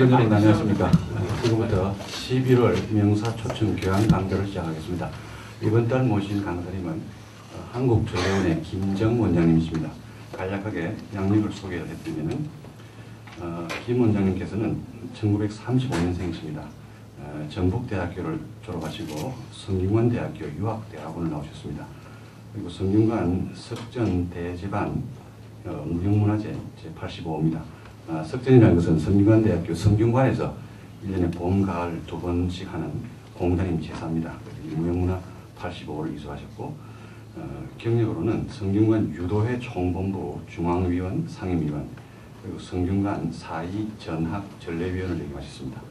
시간 여러분 안녕하십니까. 지금부터 11월 명사 초청 교양 강좌를 시작하겠습니다. 이번 달 모신 강사님은 한국전례원의 김정 원장님이십니다. 간략하게 양력을 소개를 해드리면은 김 원장님께서는 1935년생이십니다. 전북대학교를 졸업하시고 성균관대학교 유학대학원을 나오셨습니다. 그리고 성균관 석전대제반 무형문화재 제85호입니다. 석전이라는 것은 성균관대학교 성균관에서 1년에 봄, 가을 2번씩 하는 공단임 제사입니다. 무형문화 85호를 이수하셨고 경력으로는 성균관 유도회 총본부 중앙위원, 상임위원, 그리고 성균관 4.2 전학 전례위원을 역임하셨습니다.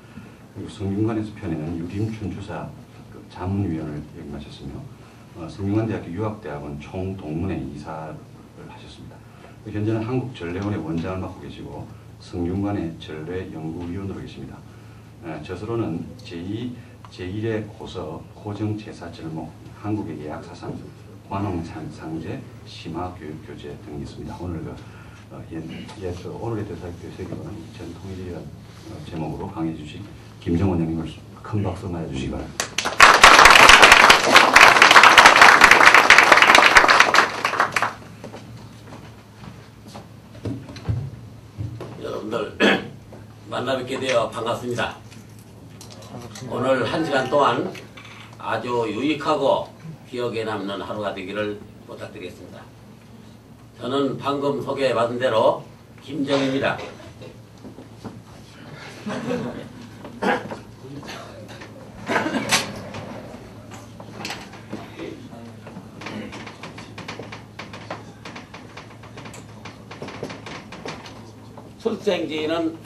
그리고 성균관에서 펴내는 유림춘 주사 자문위원을 역임하셨으며 성균관대학교 유학대학원 총동문회 이사를 하셨습니다. 현재는 한국전례원의 원장을 맡고 계시고 성균관의 전례연구위원으로 계십니다. 저서로는 제1의 고서 고정제사절목 한국의 예약사상 관홍상제 심화교육교재 등이 있습니다. 오늘 오늘의 대사교육은 전통일이라는 제목으로 강의해 주신 김정 원장님을 큰 박수 맞아주시기 바랍니다. 여러분들 만나뵙게 되어 반갑습니다. 오늘 1시간 동안 아주 유익하고 기억에 남는 하루가 되기를 부탁드리겠습니다. 저는 방금 소개받은 대로 김정입니다. 출생지는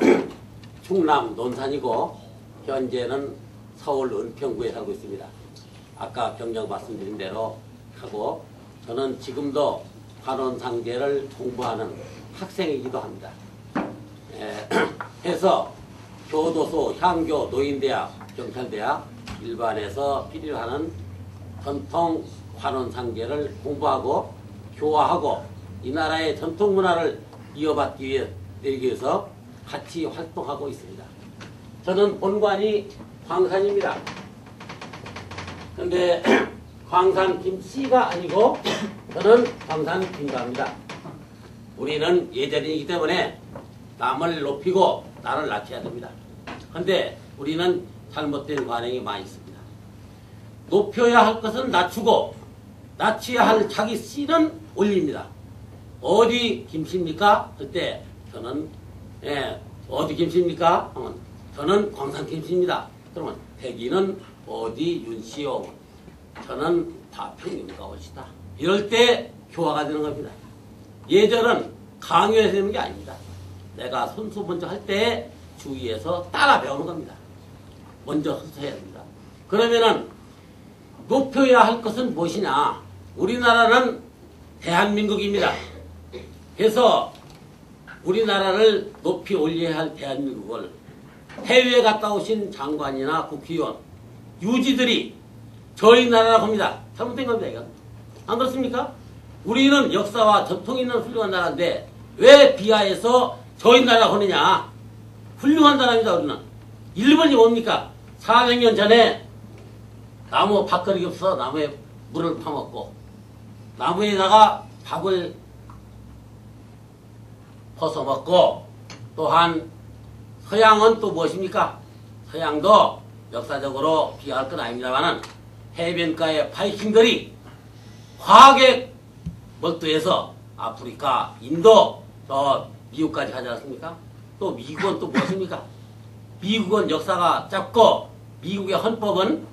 충남 논산이고 현재는 서울 은평구에 살고 있습니다. 아까 경력 말씀드린 대로 하고 저는 지금도 관원상제를 공부하는 학생이기도 합니다. 해서 교도소, 향교, 노인대학, 경찰대학 일반에서 필요하는 전통 관원상제를 공부하고 교화하고 이 나라의 전통문화를 이어받기 위해서 같이 활동하고 있습니다. 저는 본관이 광산입니다. 근데 광산 김씨가 아니고 저는 광산 김가입니다. 우리는 예전이기 때문에 남을 높이고 나를 낮춰야 됩니다. 근데 우리는 잘못된 관행이 많이 있습니다. 높여야 할 것은 낮추고 낮춰야 할 자기 씨는 올립니다. 어디 김씨입니까? 그때 저는 어디 김씨입니까? 저는 광산 김씨입니다. 그러면 대기는 어디 윤씨요? 저는 파평윤가 옷이다. 이럴 때 교화가 되는 겁니다. 예절은 강요해서 되는 게 아닙니다. 내가 선수 먼저 할 때 주위에서 따라 배우는 겁니다. 먼저 선수해야 됩니다. 그러면은 높여야 할 것은 무엇이냐? 우리나라는 대한민국입니다. 그래서 우리나라를 높이 올려야 할 대한민국을 해외에 갔다 오신 장관이나 국회의원, 유지들이 저희 나라라고 합니다. 잘못된 겁니다, 이건. 안 그렇습니까? 우리는 역사와 전통이 있는 훌륭한 나라인데 왜 비하해서 저희 나라라고 하느냐? 훌륭한 나라입니다, 우리는. 일본이 뭡니까? 400년 전에 나무 밥그릇이 없어 나무에 물을 파먹고 나무에다가 밥을 벗어먹고 또한 서양은 또 무엇입니까? 서양도 역사적으로 비하할 건 아닙니다만은 해변가의 바이킹들이 과하게 몰두해서 아프리카, 인도, 또 미국까지 가지 않았습니까? 또 미국은 또 무엇입니까? 미국은 역사가 짧고 미국의 헌법은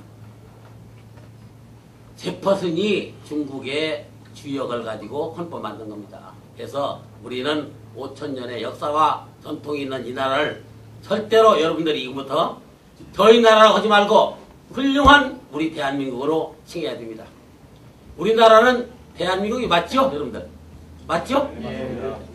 제퍼슨이 중국의 주역을 가지고 헌법 만든 겁니다. 그래서 우리는 5,000년의 역사와 전통이 있는 이 나라를 절대로 여러분들이 지금부터 저희 나라라고 하지 말고 훌륭한 우리 대한민국으로 칭해야 됩니다. 우리나라는 대한민국이 맞죠? 여러분들? 맞죠?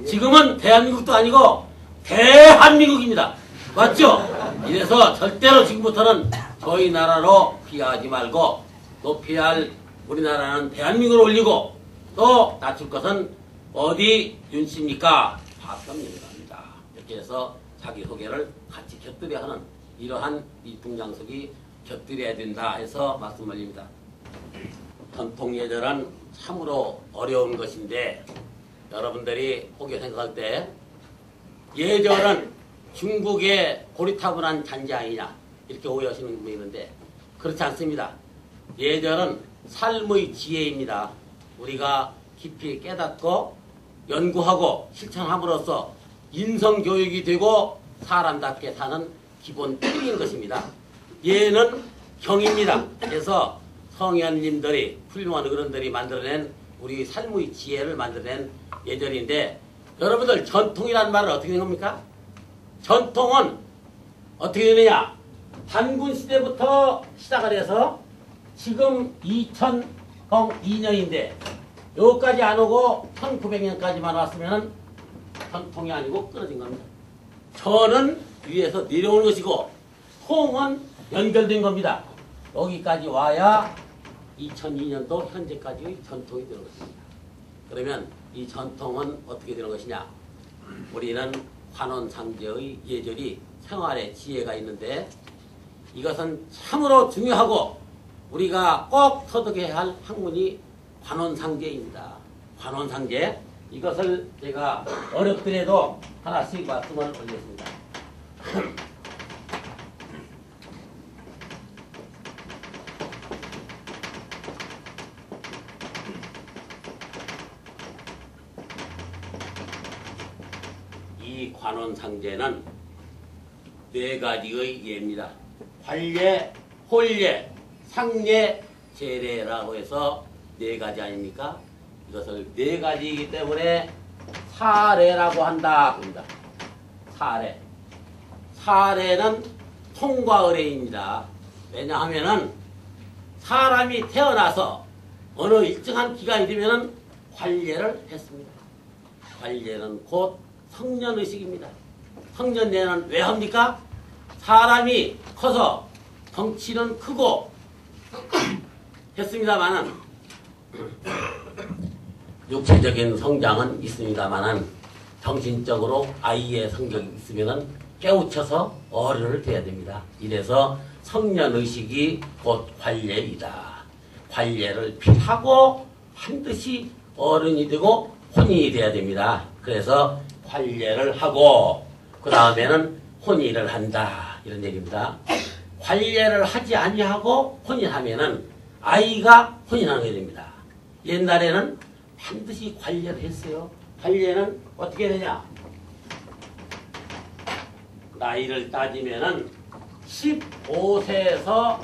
지금은 대한민국도 아니고 대한민국입니다. 맞죠? 이래서 절대로 지금부터는 저희 나라로 비하하지 말고 높여야 할 우리나라는 대한민국을 올리고 또 낮출 것은 어디 윤씨입니까? 파평윤가입니다. 이렇게 해서 자기소개를 같이 곁들여 하는 이러한 이 동장석이 곁들여야 된다 해서 말씀 올립니다. 전통예절은 참으로 어려운 것인데 여러분들이 혹여 생각할 때 예절은 중국의 고리타분한 잔재 아니냐 이렇게 오해하시는 분이 있는데 그렇지 않습니다. 예절은 삶의 지혜입니다. 우리가 깊이 깨닫고 연구하고 실천함으로써 인성교육이 되고 사람답게 사는 기본 틀인 것입니다. 예는 경입니다. 그래서 성현님들이 훌륭한 어른들이 만들어낸 우리 삶의 지혜를 만들어낸 예절인데 여러분들 전통이라는 말은 어떻게 된 겁니까? 전통은 어떻게 되느냐? 단군 시대부터 시작을 해서 지금 2002년인데 여기까지 안 오고 1900년까지만 왔으면 전통이 아니고 끊어진 겁니다. 전은 위에서 내려오는 것이고 통은 연결된 겁니다. 여기까지 와야 2002년도 현재까지의 전통이 되는 것입니다. 그러면 이 전통은 어떻게 되는 것이냐? 우리는 환원상제의 예절이 생활에 지혜가 있는데 이것은 참으로 중요하고 우리가 꼭 터득해야 할 학문이 관원상제입니다. 관원상제 이것을 제가 어렵더라도 하나씩 말씀을 올렸습니다. 이 관원상제는 네 가지의 예입니다. 관례, 홀례, 상례, 제례라고 해서 네 가지 아닙니까? 이것을 네 가지이기 때문에 사례라고 한다. 합니다. 사례. 사례는 통과 의례입니다. 왜냐하면은 사람이 태어나서 어느 일정한 기간이 되면은 관례를 했습니다. 관례는 곧 성년의식입니다. 성년례는 왜 합니까? 사람이 커서 덩치는 크고 했습니다마는 육체적인 성장은 있습니다마는 정신적으로 아이의 성격이 있으면은 깨우쳐서 어른을 돼야 됩니다. 이래서 성년의식이 곧 관례이다. 관례를 피하고 반드시 어른이 되고 혼인이 돼야 됩니다. 그래서 관례를 하고 그 다음에는 혼인을 한다. 이런 얘기입니다. 관례를 하지 아니하고 혼인하면은 아이가 혼인하는 게 됩니다. 옛날에는 반드시 관례를 했어요. 관례는 어떻게 되냐? 나이를 따지면은 15세에서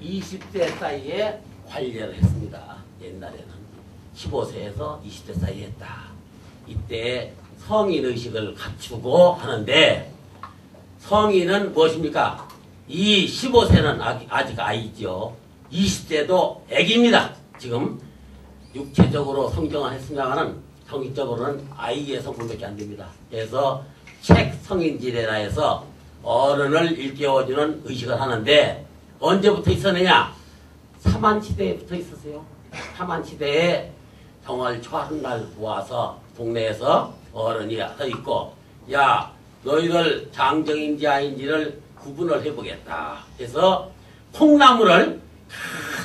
20세 사이에 관례를 했습니다. 옛날에는 15세에서 20세 사이에 했다. 이때 성인의식을 갖추고 하는데 성인은 무엇입니까? 이 15세는 아직 아이죠. 20세도 애기입니다. 지금 육체적으로 성장을 했습니다만 성인적으로는 아이의 성품밖에 안 됩니다. 그래서 책 성인지례라 해서 어른을 일깨워주는 의식을 하는데 언제부터 있었느냐? 사만시대부터 있었어요. 사만시대에 정월 초하룻날 모아서 동네에서 어른이 서 있고 야 너희들 장정인지 아닌지를 구분을 해보겠다 해서 통나무를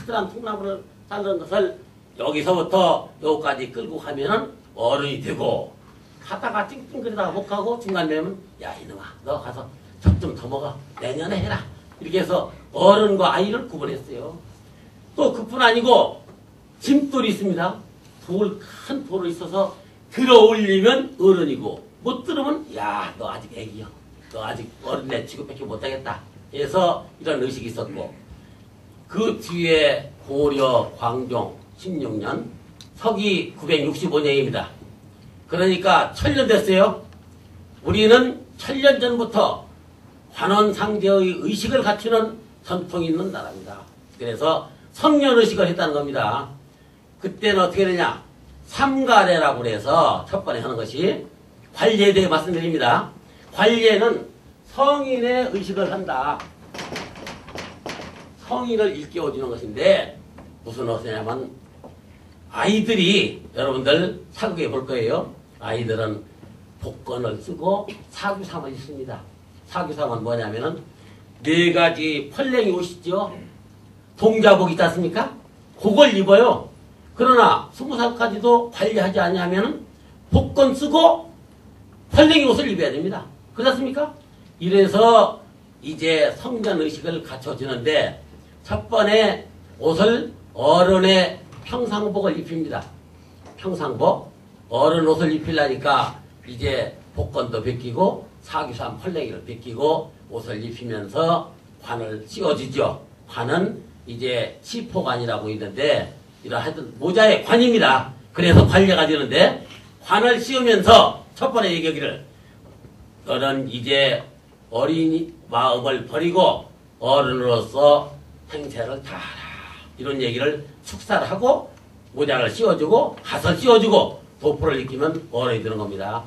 커다란 통나무를 자른 것을 여기서부터 여기까지 끌고 가면은 어른이 되고 하다가 찡찡거리다가 못 가고 중간 되면 야 이놈아 너 가서 젖 좀 더 먹어 내년에 해라 이렇게 해서 어른과 아이를 구분했어요. 또 그뿐 아니고 짐돌이 있습니다. 큰 돌을 있어서 들어 올리면 어른이고 못 들으면 야 너 아직 애기야 너 아직 어린애 취급밖에 못하겠다 해서 이런 의식이 있었고 그 뒤에 고려 광종 16년 서기 965년입니다. 그러니까 1000년 됐어요. 우리는 1000년 전부터 관원상제의 의식을 갖추는 전통이 있는 나라입니다. 그래서 성년의식을 했다는 겁니다. 그때는 어떻게 되냐? 삼가례라고 해서 첫 번에 하는 것이 관례에 대해 말씀드립니다. 관례는 성인의 의식을 한다. 성인을 일깨워주는 것인데 무슨 것이냐면 아이들이 여러분들 사극에 볼 거예요. 아이들은 복권을 쓰고 사규삼을 있습니다. 사규삼은 뭐냐면은 4가지 펄랭이 옷이죠. 동자복 있지 않습니까? 그걸 입어요. 그러나 20살까지도 관리하지 않으면 복권 쓰고 펄랭이 옷을 입어야 됩니다. 그렇지 않습니까? 이래서 이제 성전의식을 갖춰주는데 첫 번에 옷을 어른의 평상복을 입힙니다. 평상복. 어른 옷을 입히려니까 이제 복권도 벗기고 사규삼 펄랭이를 벗기고 옷을 입히면서 관을 씌워주죠. 관은 이제 치포관이라고 있는데 이러하여튼 모자의 관입니다. 그래서 관리가 되는데 관을 씌우면서 첫 번째 얘기하기를 너는 이제 어린이 마음을 버리고 어른으로서 행세를 다하라. 이런 얘기를 축사를 하고 모자를 씌워주고 갓을 씌워주고 도포를 입히면 어른이 되는 겁니다.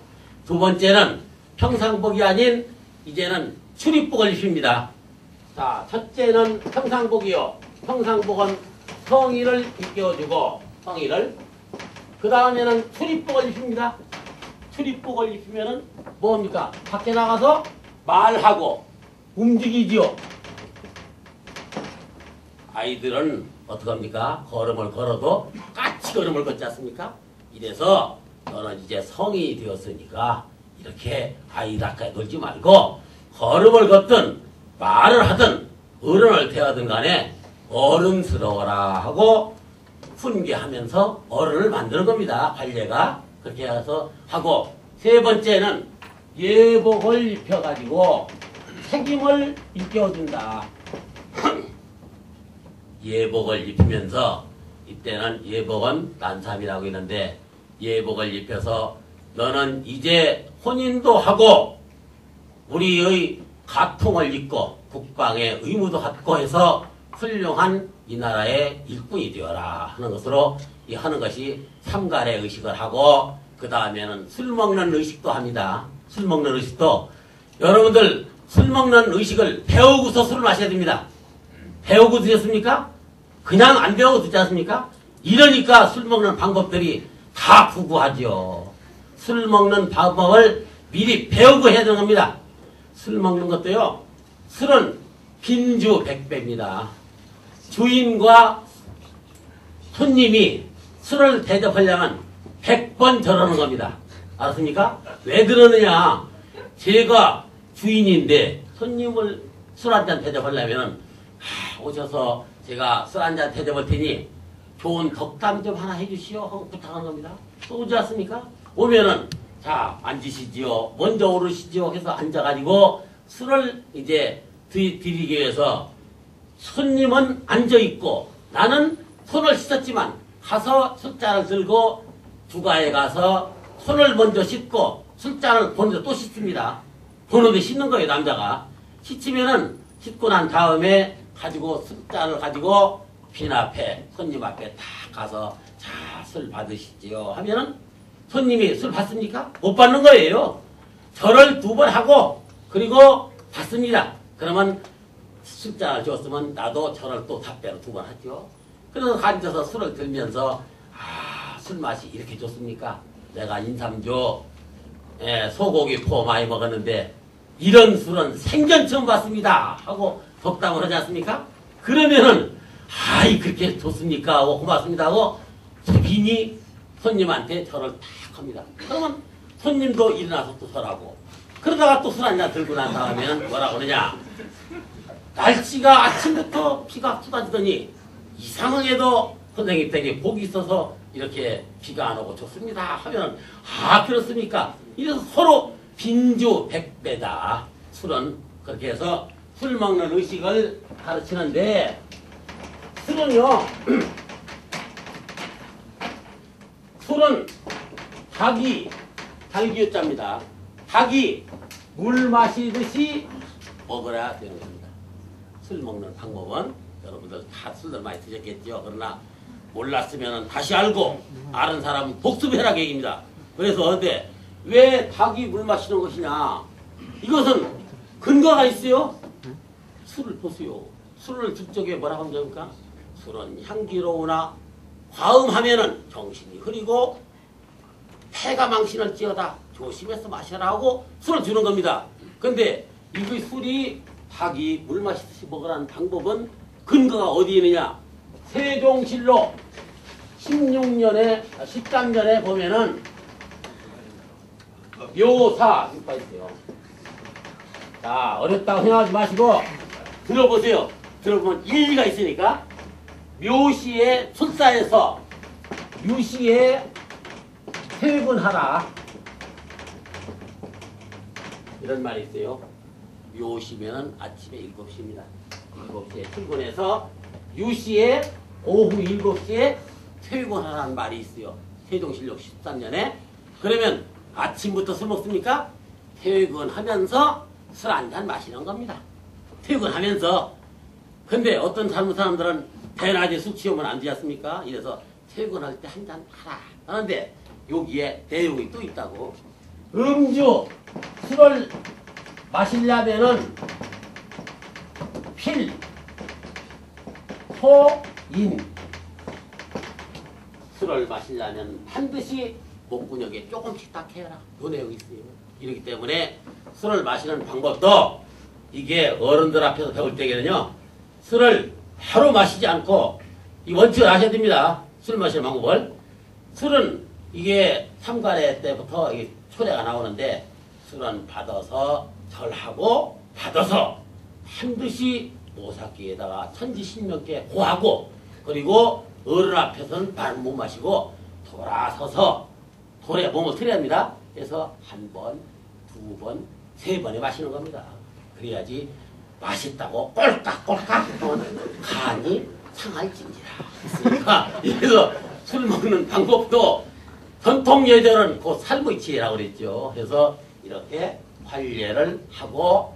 두 번째는 평상복이 아닌 이제는 출입복을 입힙니다. 자, 첫째는 평상복이요. 평상복은 성의를 입혀주고 성의를 그 다음에는 출입복을 입힙니다. 출입복을 입히면은 뭡니까? 밖에 나가서 말하고 움직이지요. 아이들은 어떡합니까? 걸음을 걸어도 까치 걸음을 걷지 않습니까? 이래서 너는 이제 성이 되었으니까 이렇게 아이답게 놀지 말고 걸음을 걷든 말을 하든 어른을 대하든 간에 어른스러워라 하고 훈계하면서 어른을 만드는 겁니다. 관례가 그렇게 해서 하고 세 번째는 예복을 입혀가지고 책임을 일깨워준다. 예복을 입히면서 이때는 예복은 난삼이라고 있는데 예복을 입혀서 너는 이제 혼인도 하고 우리의 가통을 입고 국방의 의무도 갖고 해서 훌륭한 이 나라의 일꾼이 되어라 하는 것으로 이 하는 것이 삼갈의 의식을 하고 그 다음에는 술 먹는 의식도 합니다. 술 먹는 의식도 여러분들 술 먹는 의식을 배우고서 술을 마셔야 됩니다. 배우고 드셨습니까? 그냥 안 배우고 듣지 않습니까? 이러니까 술 먹는 방법들이 다 구구하죠. 술 먹는 방법을 미리 배우고 해야 되는 겁니다. 술 먹는 것도요. 술은 빈주 백배입니다. 주인과 손님이 술을 대접하려면 100번 저러는 겁니다. 알았습니까? 왜 그러느냐? 제가 주인인데 손님을 술 한잔 대접하려면 오셔서 제가 술 한잔 대접할 테니 좋은 덕담 좀 하나 해주시오 하고 부탁하는 겁니다. 또 오지 않습니까? 오면은 자 앉으시지요. 먼저 오르시지요. 해서 앉아가지고 술을 이제 드리기 위해서 손님은 앉아있고 나는 손을 씻었지만 가서 술잔을 들고 주가에 가서 손을 먼저 씻고 술잔을 보는데 또 씻습니다. 보는데 씻는 거예요. 남자가. 씻으면은 씻고 난 다음에 가지고 술잔을 가지고 빈 앞에 손님 앞에 딱 가서 자 술 받으시지요 하면은 손님이 술 받습니까? 못 받는 거예요. 절을 2번 하고 그리고 받습니다. 그러면 술잔을 줬으면 나도 절을 또 답배로 2번 하죠. 그래서 앉아서 술을 들면서 술 맛이 이렇게 좋습니까? 내가 인삼주 소고기 포 많이 먹었는데 이런 술은 생전 처음 봤습니다 하고 덕담을 하지 않습니까? 그러면은 그렇게 좋습니까? 하고 고맙습니다 하고 빈이 손님한테 절을 탁 합니다. 그러면 손님도 일어나서 또 절하고 그러다가 또 술 한잔 들고 난 다음에는 뭐라고 그러냐? 날씨가 아침부터 비가 쏟아지더니 이상하게도 선생님 댁에 복이 있어서 이렇게 비가 안 오고 좋습니다 하면 그렇습니까? 이래서 서로 빈주 백배다. 술은 그렇게 해서 술 먹는 의식을 가르치는데 술은요 술은 닭이유자입니다. 닭이 물 마시듯이 먹어야 되는 겁니다. 술 먹는 방법은 여러분들 다 술들 많이 드셨겠죠. 그러나 몰랐으면 다시 알고 아는 사람은 복습해라 얘기입니다. 그래서 왜 닭이 물 마시는 것이냐? 이것은 근거가 있어요. 술을 보세요. 술을 북쪽에 뭐라고 하면 됩니까? 술은 향기로우나 과음하면은 정신이 흐리고 폐가 망신을지어다 조심해서 마셔라 하고 술을 주는 겁니다. 근데 이 술이 닭이 물 마시듯이 먹으라는 방법은 근거가 어디 있느냐? 세종실록 13년에 보면은 묘사 이거 있어요. 자, 어렵다고 생각하지 마시고 들어보세요. 들어보면 일리가 있으니까 묘시의 술사에서 유시에 퇴근하라 이런 말이 있어요. 묘시면은 아침에 7시입니다. 7시에 출근해서 유시에 오후 7시에 퇴근하라는 말이 있어요. 세종실록 13년에. 그러면 아침부터 술 먹습니까? 퇴근하면서 술 한잔 마시는 겁니다. 퇴근하면서. 근데 어떤 젊은 사람들은 대낮에 술 취하면 안 되지 않습니까? 이래서 퇴근할 때 한잔 하라 하는데 여기에 내용이 또 있다고. 음주, 술을 마시려면은 필, 소, 인. 술을 마시려면 반드시 목구멍에 조금씩 딱 해라. 요 내용이 있어요. 이렇기 때문에 술을 마시는 방법도 이게 어른들 앞에서 배울 때에는요. 술을 하루 마시지 않고 이 원칙을 아셔야 됩니다. 술 마시는 방법을. 술은 이게 삼가래 때부터 이게 초래가 나오는데 술은 받아서 절하고 받아서 반드시 오사기에다가 천지신명께 고하고 그리고 어른 앞에서는 말 못 마시고 돌아서서 돌에 몸을 틀어야 합니다. 그래서 한 번, 두 번, 세 번에 마시는 겁니다. 그래야지 맛있다고 꼴깍꼴깍 간이 상할진지라 했으니까 그래서 술 먹는 방법도 전통 예절은 그 살무치라고 그랬죠. 그래서 이렇게 관례를 하고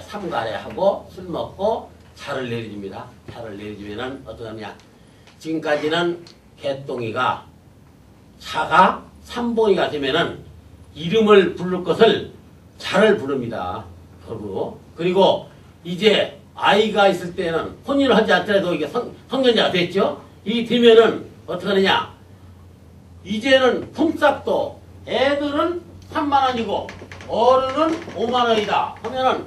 삼가래하고 술 먹고 차를 내려줍니다. 차를 내려주면은 어떻게 하느냐. 지금까지는 개똥이가 차가 삼봉이가 되면은 이름을 부를 것을 차를 부릅니다. 그리고 이제 아이가 있을 때는 혼인을 하지 않더라도 이게 성년자가 됐죠. 이 되면은 어떻게 하느냐. 이제는 품삯도 애들은 3만원이고 어른은 5만원이다 하면은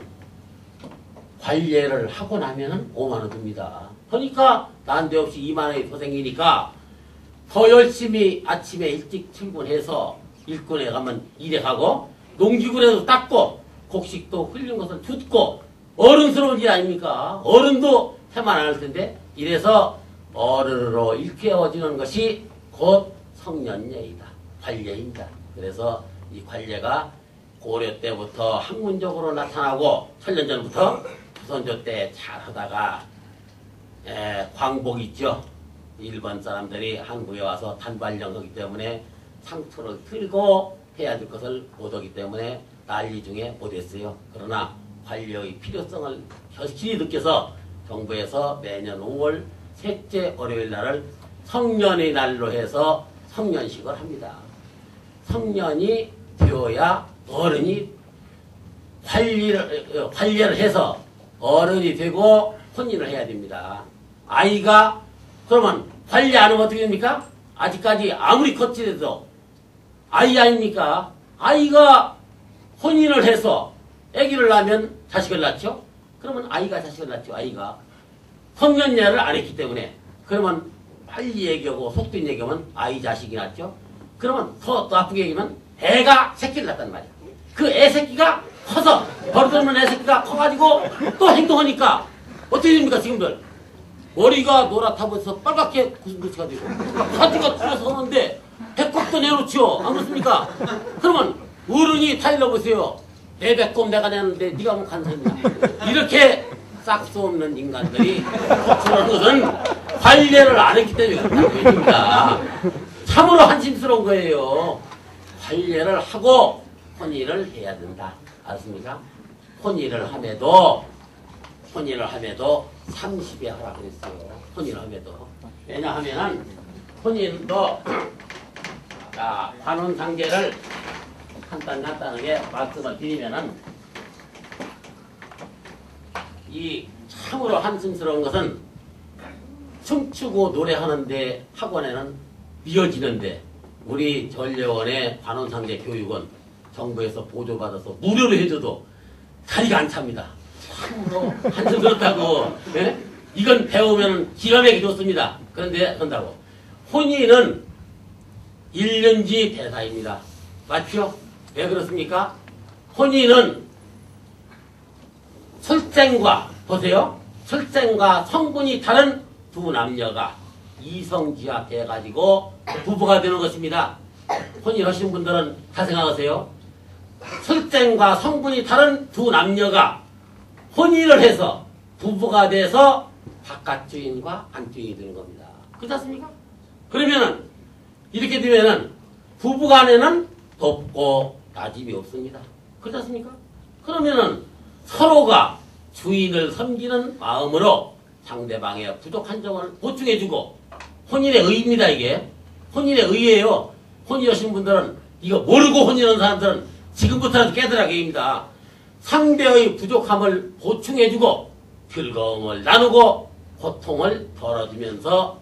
관례를 하고 나면은 5만원 듭니다. 그러니까 난데없이 2만원이 더 생기니까 더 열심히 아침에 일찍 출근해서 일꾼에 가면 일에 가고 농기구에도 닦고 곡식도 흘린 것을 줍고 어른스러운 일 아닙니까? 어른도 해만 안 할 텐데 이래서 어른으로 일깨워지는 것이 곧 성년예이다. 관례입니다. 그래서 이 관례가 고려 때부터 학문적으로 나타나고 천년전부터 조선조 때 잘하다가 광복 있죠. 일본 사람들이 한국에 와서 단발령하기 때문에 상투를 틀고 해야 될 것을 못하기 때문에 난리 중에 못했어요. 그러나 관례의 필요성을 현실히 느껴서 정부에서 매년 5월 셋째 월요일 날을 성년의 날로 해서 성년식을 합니다. 성년이 되어야 어른이 관리를 해서 어른이 되고 혼인을 해야 됩니다. 아이가 그러면 관리 안 하면 어떻게 됩니까? 아직까지 아무리 컸지라도 아이 아닙니까? 아이가 혼인을 해서 아기를 낳으면 자식을 낳죠? 그러면 아이가 자식을 낳죠. 아이가 성년예를 안 했기 때문에. 그러면 빨리 얘기하고 속된 얘기하면 아이 자식이 낳죠? 그러면 더 나쁘게 얘기하면 애가 새끼를 낳았단 말이야. 그 애 새끼가 커서 버릇없는 애 새끼가 커가지고 또 행동하니까 어떻게 됩니까 지금들? 머리가 노랗다고 해서 빨갛게 구슬구슬가 되고 바지가 튀어서 오는데 배꼽도 내놓죠. 안 그렇습니까? 그러면 어른이 달려보세요. 내 배꼽 내가 내는데 네가 뭐 간섭이냐. 이렇게 싹수 없는 인간들이 그런 것은 관례를 안 했기 때문에 그렇다고 해줍니다. 참으로 한심스러운 거예요. 관례를 하고 혼인을 해야 된다. 알았습니까? 혼인을 함에도 30에 하라 그랬어요. 혼인을 함에도. 왜냐하면은 혼인도 자, 관혼상제를 간단하게 말씀을 드리면은 이 참으로 한심스러운 것은 춤추고 노래하는데 학원에는 미어지는데 우리 전례원의 관혼상제 교육은 정부에서 보조받아서 무료로 해줘도 다리가 안 찹니다. 참으로 한숨 그렇다고. 예? 이건 배우면 기가 막히게 좋습니다. 그런데 그런다고. 혼인은 1년지 대사입니다. 맞죠? 왜 그렇습니까? 혼인은 설생과 보세요. 설생과 성분이 다른 두 남녀가 이성지합해가지고 부부가 되는 것입니다. 혼인하신 분들은 다 생각하세요. 설생과 성분이 다른 두 남녀가 혼인을 해서 부부가 돼서 바깥 주인과 안 주인이 되는 겁니다. 그렇지 않습니까? 그러면은 이렇게 되면은 부부간에는 덥고 나집이 없습니다. 그렇지 않습니까? 그러면은 서로가 주인을 섬기는 마음으로 상대방의 부족한 점을 보충해주고 혼인의 의입니다. 이게 혼인의 의예요. 혼인하신 분들은 이거 모르고 혼인한 사람들은 지금부터라도 깨달아 계입니다. 상대의 부족함을 보충해주고 즐거움을 나누고 고통을 덜어주면서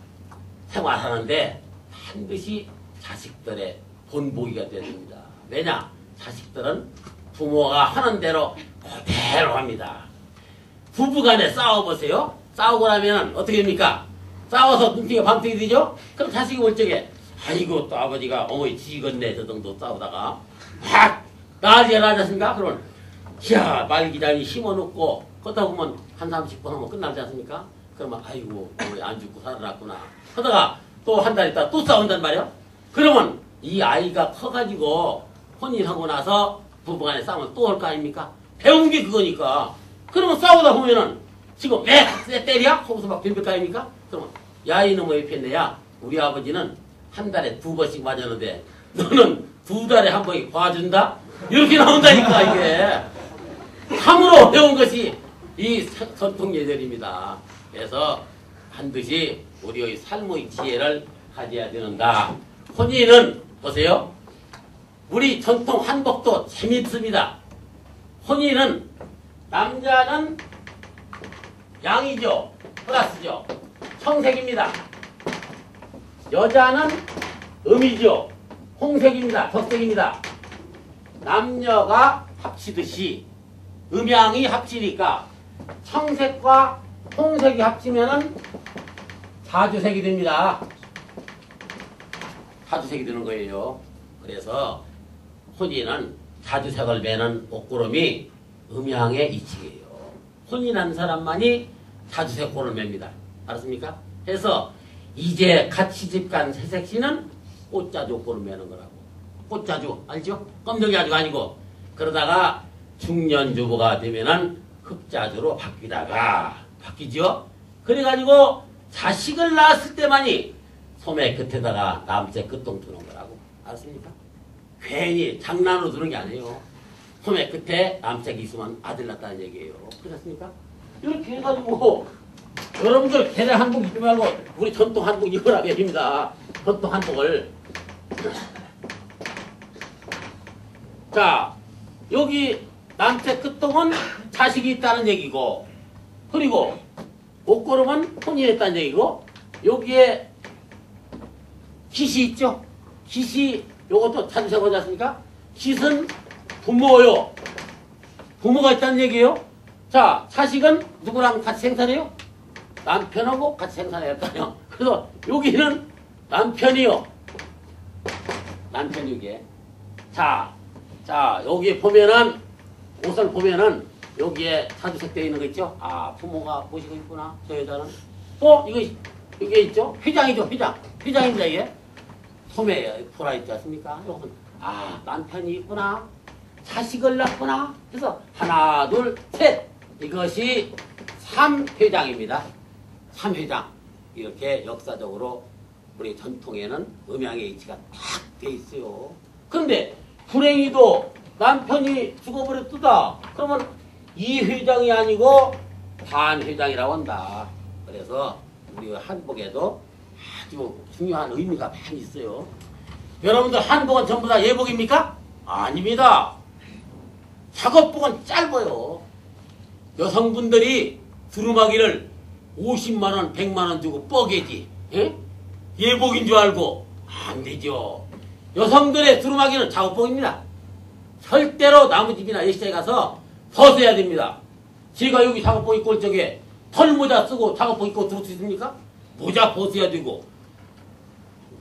생활하는데 반드시 자식들의 본보기가 되야 됩니다. 왜냐? 자식들은 부모가 하는 대로 그대로 합니다. 부부간에 싸워보세요. 싸우고 나면 어떻게 됩니까? 싸워서 눈팅이 밤탱이 되죠? 그럼 자식이 멀쩡해. 아이고 또 아버지가 어머니 지겠네 저 정도 싸우다가 막 난리가 나지 않습니까? 그러면 이야 말기장이 심어놓고 그러다 보면 한 30분 하면 끝나지 않습니까? 그러면 아이고 어머니 안 죽고 살아났구나 하다가 또 한 달 있다 또 싸운단 말이야. 그러면 이 아이가 커가지고 혼인하고 나서 부부간에 싸우면 또 할 거 아닙니까? 배운 게 그거니까. 그러면 싸우다 보면은 지금 왜 때려? 하고서 막 덤빌 거 아닙니까? 그러면 야 이놈의 왜 폈네야. 우리 아버지는 한 달에 2번씩 맞았는데 너는 2달에 한 번씩 봐준다? 이렇게 나온다니까 이게. 참으로 배운 것이 이 전통 예절입니다. 그래서 반드시 우리의 삶의 지혜를 가져야 되는다. 혼인은 보세요. 우리 전통 한복도 재밌습니다. 혼인은 남자는 양이죠. 플러스죠. 청색입니다. 여자는 음이죠. 홍색입니다. 적색입니다. 남녀가 합치듯이 음양이 합치니까 청색과 홍색이 합치면은 사주색이 됩니다. 사주색이 되는 거예요. 그래서 혼인은 사주색을 매는 옷구름이 음양의 이치예요. 혼인한 사람만이 사주색 꼴을 맵니다. 알았습니까? 해서 이제 같이 집 간 새색시는 꽃자주 옷구름 매는 거라고. 꽃자주 알죠? 검정이 아주 아니고. 그러다가 중년주부가 되면은 흑자주로 바뀌죠? 그래가지고 자식을 낳았을 때만이 소매 끝에다가 남색 끝동 두는 거라고. 알았습니까? 괜히 장난으로 두는 게 아니에요. 소매 끝에 남색이 있으면 아들 낳았다는 얘기예요. 그렇습니까? 이렇게 해가지고 여러분들 개량 한복 입지 말고 우리 전통 한복 입으라 계십니다. 전통 한복을. 자, 여기 남색 끝동은 자식이 있다는 얘기고, 그리고 옷걸음은 혼인했다는 얘기고, 여기에 깃이 있죠? 깃이 요것도 찾으셔보지 않습니까? 깃은 부모요. 부모가 있다는 얘기예요. 자, 자식은 누구랑 같이 생산해요? 남편하고 같이 생산해야 할까요? 그래서 여기는 남편이요. 남편 여기에. 자, 여기 보면은 옷을 보면은 여기에 사주색 되어 있는 거 있죠? 아, 부모가 보시고 있구나. 저 여자는. 또 이게 있죠? 휘장이죠, 휘장. 휘장입니다, 이게. 소매에 풀어 있지 않습니까? 요건 아, 남편이 있구나. 자식을 낳구나. 그래서 하나, 둘, 셋. 이것이 3회장입니다. 3회장. 이렇게 역사적으로 우리 전통에는 음양의 이치가 딱 돼 있어요. 그런데 불행히도 남편이 죽어버렸다. 그러면 2회장이 아니고 반회장이라고 한다. 그래서 우리 한복에도 아주 중요한 의미가 많이 있어요. 여러분들 한복은 전부 다 예복입니까? 아닙니다. 작업복은 짧아요. 여성분들이 두루마기를 50만원, 100만원 주고 뻐개지. 예? 예복인 줄 알고 안 되죠. 여성들의 두루마기는 작업복입니다. 절대로 나무집이나 예식장에 가서 벗어야 됩니다. 제가 여기 작업복 입고 올 적에 털모자 쓰고 작업복 입고 들을 수 있습니까? 모자 벗어야 되고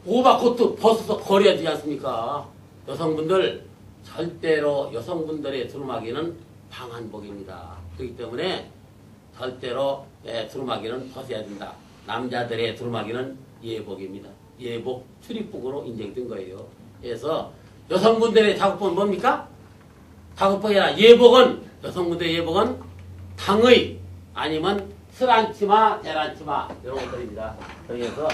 오버코트 벗어서 걸어야 되지 않습니까? 여성분들 절대로 여성분들의 두루마기는 방한복입니다. 그렇기 때문에 절대로 두루마기는 벗어야 된다. 남자들의 두루마기는 예복입니다. 예복 출입복으로 인정된 거예요. 그래서 여성분들의 작업복은 뭡니까? 작업복이 아니라 예복은 여성분들의 예복은 당의 아니면 슬안치마, 대란치마 이런 것들입니다. 그래서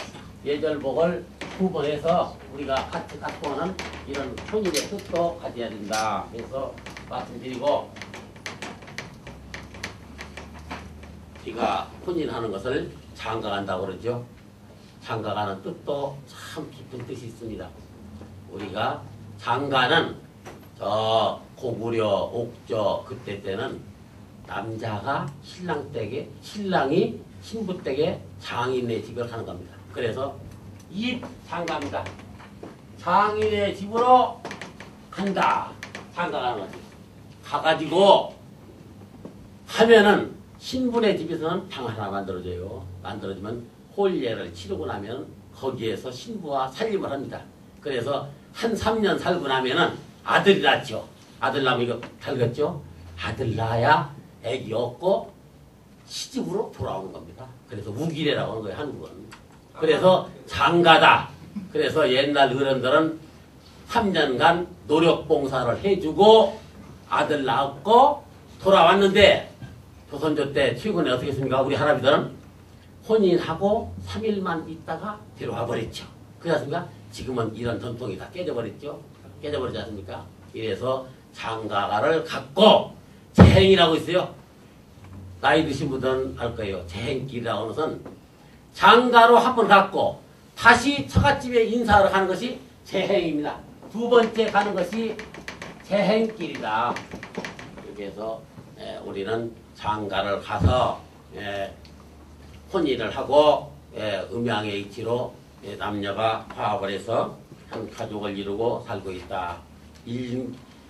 예절복을 구분해서 우리가 같이 갖고 오는 이런 혼인의 뜻도 가져야 된다. 그래서 말씀드리고 우리가 혼인하는 것을 장가간다고 그러죠. 장가가는 뜻도 참 깊은 뜻이 있습니다. 우리가 장가는 저 고구려, 옥저 그때 때는 남자가 신랑 댁에 신랑이 신부 댁에 장인의 집을 가는 겁니다. 그래서 입장가입니다. 장인의 집으로 간다. 장가가는 거지. 가가지고 하면은 신분의 집에서는 방 하나 만들어져요. 만들어지면 혼례를 치르고 나면 거기에서 신부와 살림을 합니다. 그래서 한 3년 살고 나면은 아들이 낳죠. 아들 낳으면 이거 달겠죠. 아들 낳아야 애기 얻고 시집으로 돌아오는 겁니다. 그래서 우기래라고 하는 거예요. 한국은. 그래서 장가다. 그래서 옛날 어른들은 3년간 노력봉사를 해주고 아들 낳았고 돌아왔는데 조선조 때 최근에 어떻게 했습니까? 우리 할아버지들은 혼인하고 3일만 있다가 데려와 버렸죠. 그렇지 않습니까? 지금은 이런 전통이 다 깨져버렸죠. 깨져버리지 않습니까? 이래서 장가가를 갖고 재행이라고 있어요. 나이 드신 분들은 알 거예요. 재행길이라고 하는 것은 장가로 한 번 갔고 다시 처갓집에 인사하러 가는 것이 재행입니다. 두 번째 가는 것이 재행길이다. 이렇게 해서 우리는 장가를 가서 혼인을 하고 음양의 이치로 남녀가 화합을 해서 한 가족을 이루고 살고 있다.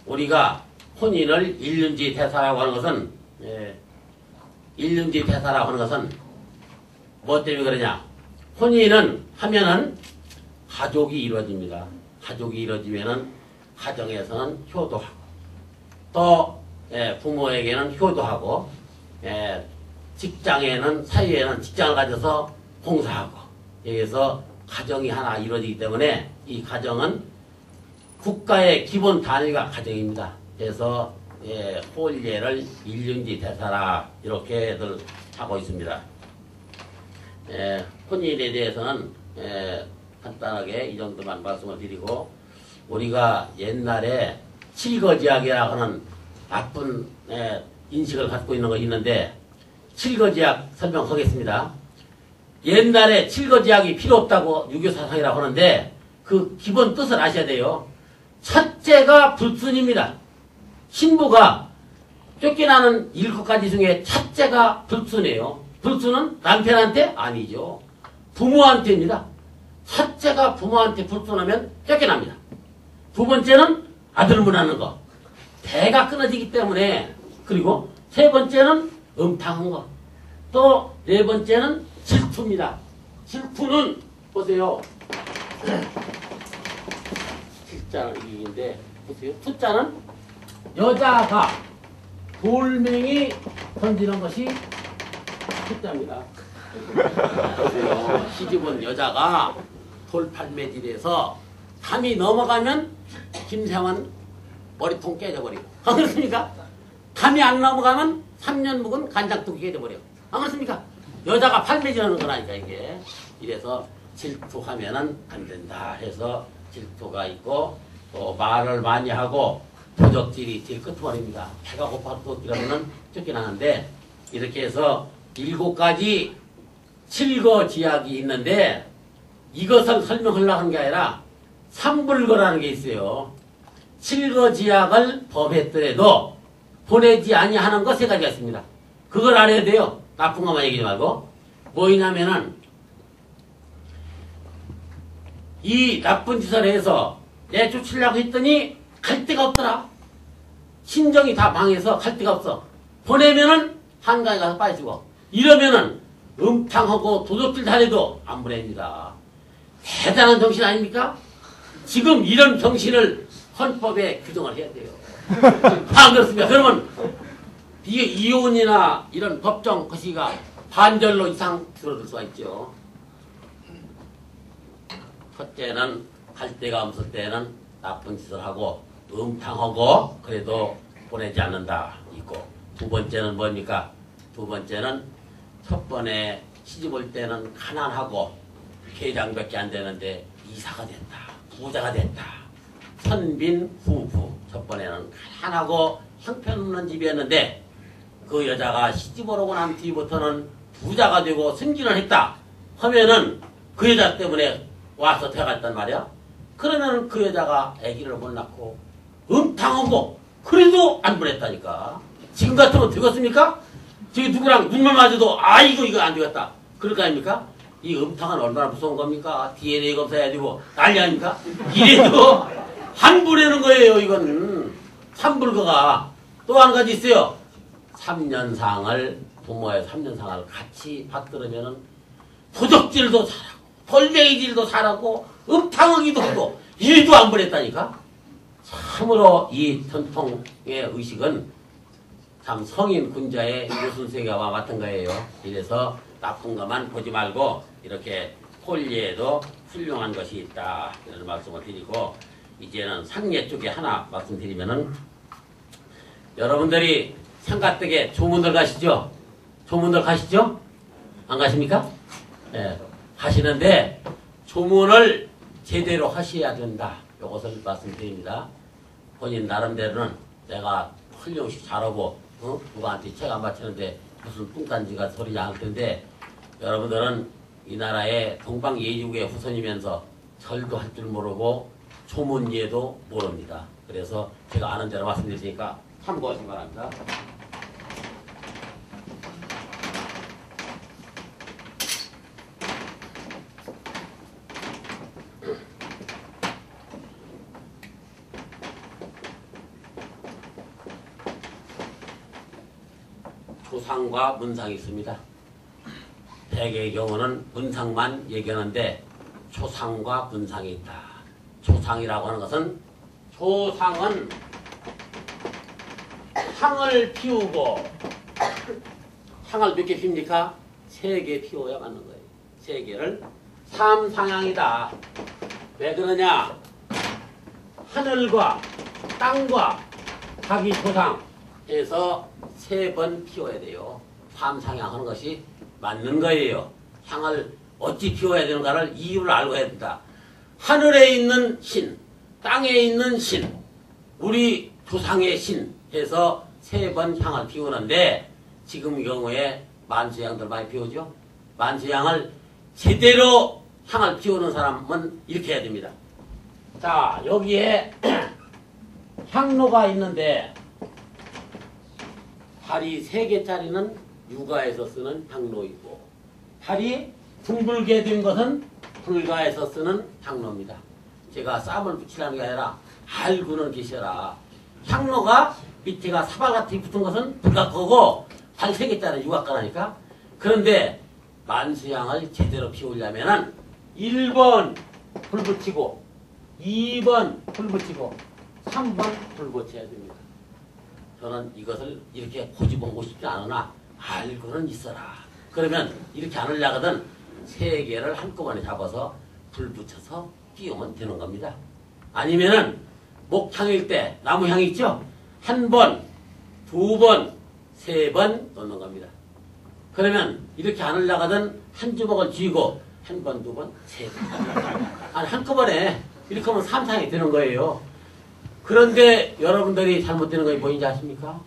우리가 혼인을 일륜지 대사라고 하는 것은 일륜지 대사라고 하는 것은 뭐 때문에 그러냐? 혼인은 하면은 가족이 이루어집니다. 가족이 이루어지면은 가정에서는 효도하고 또 부모에게는 효도하고 직장에는 사회에는 직장을 가져서 봉사하고 여기서 가정이 하나 이루어지기 때문에 이 가정은 국가의 기본 단위가 가정입니다. 그래서 혼례를 일륜지 대사라 이렇게들 하고 있습니다. 혼인에 대해서는 간단하게 이 정도만 말씀을 드리고 우리가 옛날에 칠거지약이라고 하는 나쁜 인식을 갖고 있는 거 있는데 칠거지약 설명하겠습니다. 옛날에 칠거지약이 필요 없다고 유교사상이라고 하는데 그 기본 뜻을 아셔야 돼요. 첫째가 불순입니다. 신부가 쫓겨나는 7가지 중에 첫째가 불순이에요. 불순은 남편한테? 아니죠. 부모한테입니다. 첫째가 부모한테 불순하면 쫓겨납니다. 두 번째는 아들 문하는 거. 대가 끊어지기 때문에 그리고 세 번째는 음탕한 거. 또 네 번째는 질투입니다. 질투는 보세요. 질자는 이인데 보세요. 투자는 여자가 돌멩이 던지는 것이 투자입니다. 보세요. 시집온 여자가 돌팔매질에서 담이 넘어가면 김세환 머리통 깨져버리고 안 그렇습니까? 담이 안 넘어가면 3년 묵은 간장통이 깨져버려. 안 그렇습니까? 여자가 팔매질하는 거라니까 이게. 이래서 질투하면은 안 된다 해서 질투가 있고 또 말을 많이 하고 도적질이 제일 끝머리입니다. 배가 고파서 도적질하면은 쫓겨나는데 이렇게 해서 7가지 칠거지약이 있는데 이것을 설명하려고 하는 게 아니라 삼불거라는 게 있어요. 칠거지약을 범했더라도 보내지 아니하는 것 3가지가 있습니다. 그걸 알아야 돼요. 나쁜 것만 얘기하지 말고. 뭐냐면은 이 나쁜 짓을 해서 내쫓으려고 했더니 갈 데가 없더라. 신정이 다 망해서 갈 데가 없어. 보내면은 한강에 가서 빠지고 이러면은 음탕하고 도둑질 다녀도 안 보냅니다. 대단한 정신 아닙니까? 지금 이런 정신을 헌법에 규정을 해야 돼요. 안 그렇습니까? 그러면 이게 이혼이나 이런 법정 거시기가 반절로 이상 줄어들 수가 있죠. 첫째는 갈 데가 없을 때는 나쁜 짓을 하고 음탕하고 그래도 보내지 않는다 있고, 두 번째는 뭡니까? 두 번째는 첫 번에 시집 올 때는 가난하고 계장밖에 안 되는데 이사가 됐다, 부자가 됐다. 선빈 후부. 첫 번에는 가난하고 형편없는 집이었는데 그 여자가 시집을 오고 난 뒤부터는 부자가 되고 승진을 했다 하면은 그 여자 때문에 와서 돼갔단 말이야. 그러면 그 여자가 아기를 못 낳고 음탕하고 그래도 안 보냈다니까. 지금 같으면 되겠습니까? 지금 누구랑 눈만 맞아도 아이고 이거 안 되겠다 그럴 거 아닙니까? 이 음탕은 얼마나 무서운 겁니까? DNA 검사해야 되고 난리 아닙니까? 이래도 안 보내는 거예요. 이건 삼불거가. 또 한 가지 있어요. 3년상을 부모의 3년상을 같이 받들으면은 도적질도 잘하고 돌멩이질도 잘하고 음탕하기도 하고 이래도 안 보냈다니까. 참으로 이 전통의 의식은 참 성인 군자의 요순세계와 같은 거예요. 이래서 나쁜 것만 보지 말고 이렇게 홀리에도 훌륭한 것이 있다 이런 말씀을 드리고, 이제는 상례 쪽에 하나 말씀드리면은, 여러분들이 상가댁에 조문들 가시죠? 조문들 가시죠? 안 가십니까? 네, 가시는데 조문을 제대로 하셔야 된다. 이것을 말씀드립니다. 본인 나름대로는 내가 훌륭히 잘하고 누구한테 책 안 바치는데 무슨 뚱딴지가 소리냐 할 텐데, 여러분들은 이 나라의 동방예주국의 후손이면서 절도 할 줄 모르고 조문예도 모릅니다. 그래서 제가 아는 대로 말씀드리니까 참고하시기 바랍니다. 조상과 문상이 있습니다. 대개의 경우는 문상만 얘기하는데 조상과 문상이 있다. 조상이라고 하는 것은, 조상은 향을 피우고, 향을 몇 개 피웁니까? 3개 피워야 맞는 거예요. 3개를 삼상향이다. 왜 그러냐? 하늘과 땅과 자기 조상에서 3번 피워야 돼요. 삼상향 하는 것이 맞는 거예요. 향을 어찌 피워야 되는가를 이유를 알고 해야 된다. 하늘에 있는 신, 땅에 있는 신, 우리 조상의 신 해서 3번 향을 피우는데, 지금 경우에 만수향들 많이 피우죠. 만수향을 제대로 향을 피우는 사람은 이렇게 해야 됩니다. 자, 여기에 향로가 있는데 다리 3개짜리는 육아에서 쓰는 향로이고, 다리 둥글게 된 것은 불가에서 쓰는 향로입니다. 제가 쌈을 붙이라는 게 아니라 알고는 계셔라. 향로가 밑에가 사발같이 붙은 것은 불가 거고, 발 3개짜리 육아가라니까. 그런데 만수향을 제대로 피우려면은 1번 불 붙이고, 2번 불 붙이고, 3번 불 붙여야 됩니다. 저는 이것을 이렇게 고집하고 싶지 않으나 알고는 있어라. 그러면 이렇게 안 하려거든 3개를 한꺼번에 잡아서 불 붙여서 끼우면 되는 겁니다. 아니면은 목향일 때 나무향 있죠? 1번, 2번, 3번 넣는 겁니다. 그러면 이렇게 안 하려거든 한 주먹을 쥐고 1번, 2번, 3번. 아니 한꺼번에 이렇게 하면 삼상이 되는 거예요. 그런데 여러분들이 잘못되는 것이 뭐인지 아십니까?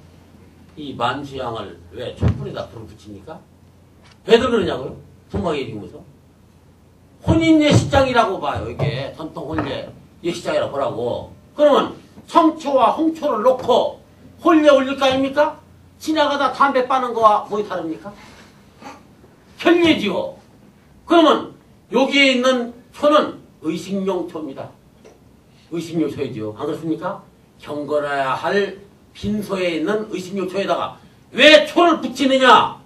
이 만수향을 왜 촛불에다 불을 붙입니까? 왜들 그러냐고요? 동방에 지면서 혼인 예식장이라고 봐요. 이게 전통 혼례 예식장이라고 보라고. 그러면 청초와 홍초를 놓고 혼례 올릴 거 아닙니까? 지나가다 담배 빠는 거와 뭐가 다릅니까? 편례지요. 그러면 여기에 있는 초는 의식용 초입니다. 의식용 초이지요. 안 그렇습니까? 경건해야 할 빈소에 있는 의식요초에다가 왜 초를 붙이느냐?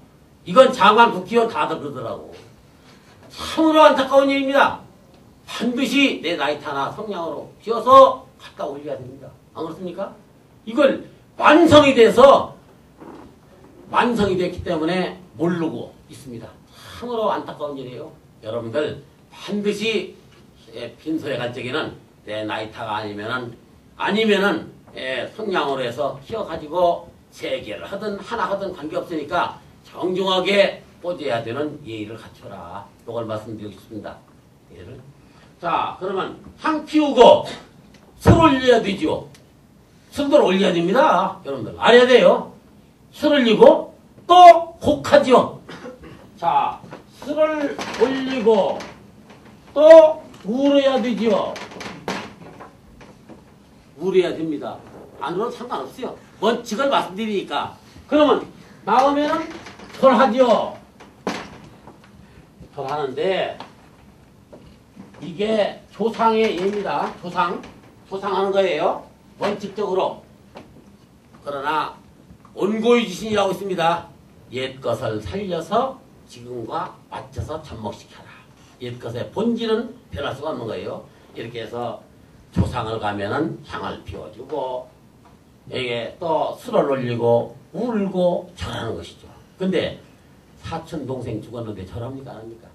이건 장관 국회의원 다들 그러더라고. 참으로 안타까운 일입니다. 반드시 내 나이타나 성냥으로 피워서 갖다 올려야 됩니다. 안 그렇습니까? 이걸 완성이 됐기 때문에 모르고 있습니다. 참으로 안타까운 일이에요. 여러분들 반드시 빈소에 갈 적에는 내 나이타가 아니면은 성냥으로 해서 키워가지고 세개를 하든 하나 하든 관계없으니까 정중하게 꽂아야 되는 예의를 갖춰라. 이걸 말씀드리고 싶습니다. 예를. 자, 그러면 향 피우고 술 올려야 되죠. 술도 올려야 됩니다. 여러분들 알아야 돼요. 술 올리고 또 곡하죠. 자, 술을 올리고 또 울어야 되죠. 울어야 됩니다. 안 울어도 상관없어요. 원칙을 말씀드리니까. 그러면 나오면은 절하죠. 절하는데 이게 조상의 예입니다. 조상하는 거예요. 원칙적으로. 그러나 온고유지신이라고 있습니다. 옛것을 살려서 지금과 맞춰서 접목시켜라. 옛것의 본질은 변할 수가 없는 거예요. 이렇게 해서 조상을 가면은 향을 피워주고 여기에 또 술을 올리고 울고 절하는 것이죠. 근데 사촌 동생 죽었는데 절합니까? 안 합니까?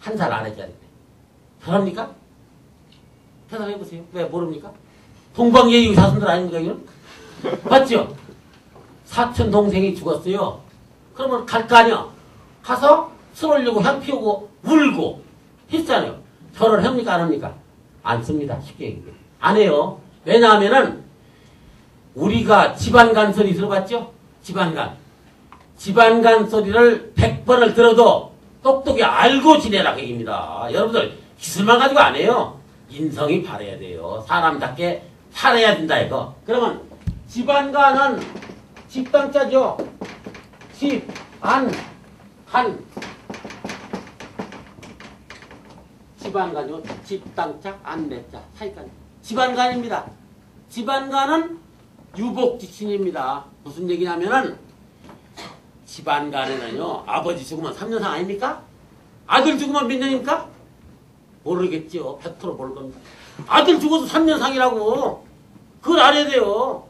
한 살 아래짜리인데 절합니까? 대답해보세요. 왜 모릅니까? 동방예의 사슴들 아닙니까 이건? 맞죠? 사촌 동생이 죽었어요. 그러면 갈 거 아니야? 가서 술 올리고 향 피우고 울고 했잖아요. 절을 합니까? 안 합니까? 안 씁니다. 쉽게 얘기해. 안 해요. 왜냐하면은 우리가 집안간 소리 들어봤죠? 집안간 소리를 100번을 들어도 똑똑히 알고 지내라 그 얘기입니다. 여러분들 기술만 가지고 안 해요. 인성이 바라야 돼요. 사람답게 살아야 된다 이거. 그러면 집안간은 집당자죠. 집, 안, 간. 집안간이요. 집당자, 안내자, 사이간. 집안간입니다. 집안간은 유복지친입니다. 무슨 얘기냐면은 집안간에는요. 아버지 죽으면 3년상 아닙니까? 아들 죽으면 몇 년입니까? 모르겠죠. 100% 모를 겁니다. 아들 죽어도 3년상이라고. 그걸 알아야 돼요.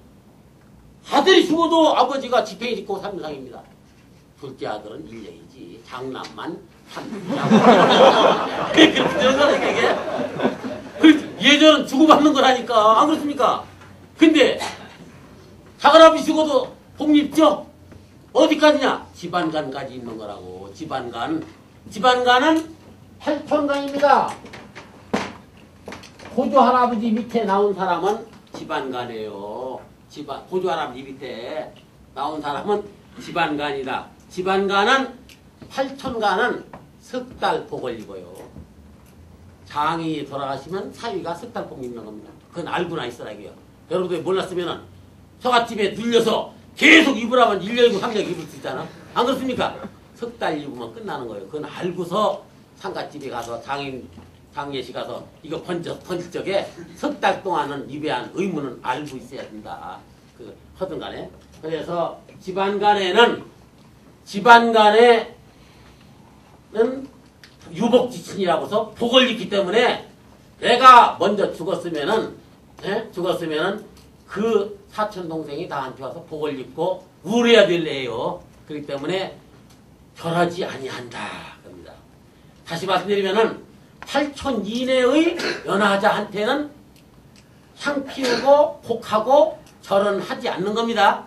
아들이 죽어도 아버지가 지팽이 짓고 3년상입니다. 둘째 아들은 1년이지. 장남만 3년. 그런 거라니까 이게. 예전은 주고받는 거라니까. 안 그렇습니까? 근데 작은아버지 죽어도 복립죠? 어디까지냐? 집안간까지 있는 거라고. 집안간은 8천간입니다. 고조 할아버지 밑에 나온 사람은 집안간이에요. 고조 할아버지 밑에 나온 사람은 집안간이다. 집안간은 8천간은 석 달 복을 입어요. 장이 돌아가시면 사위가 석 달 복 입는 겁니다. 그건 알고나 있으라고요. 여러분들이 몰랐으면은 처갓집에 들려서 계속 입으라면 1년이고 3년 입을 수 있잖아. 안 그렇습니까? 석 달 입으면 끝나는 거예요. 그건 알고서 상갓집에 가서 장례식 가서 이거 번질 적에 석 달 동안은 입어야 하는 의무는 알고 있어야 된다. 그 하든 간에. 그래서 집안간에는 유복지친이라고서 복을 입기 때문에 내가 먼저 죽었으면은 그 사촌 동생이 나한테 와서 복을 입고 울어야 될래요. 그렇기 때문에 절하지 아니한다. 겁니다. 다시 말씀드리면은 8촌 이내의 연하자한테는 향 피우고 복하고 절은 하지 않는 겁니다.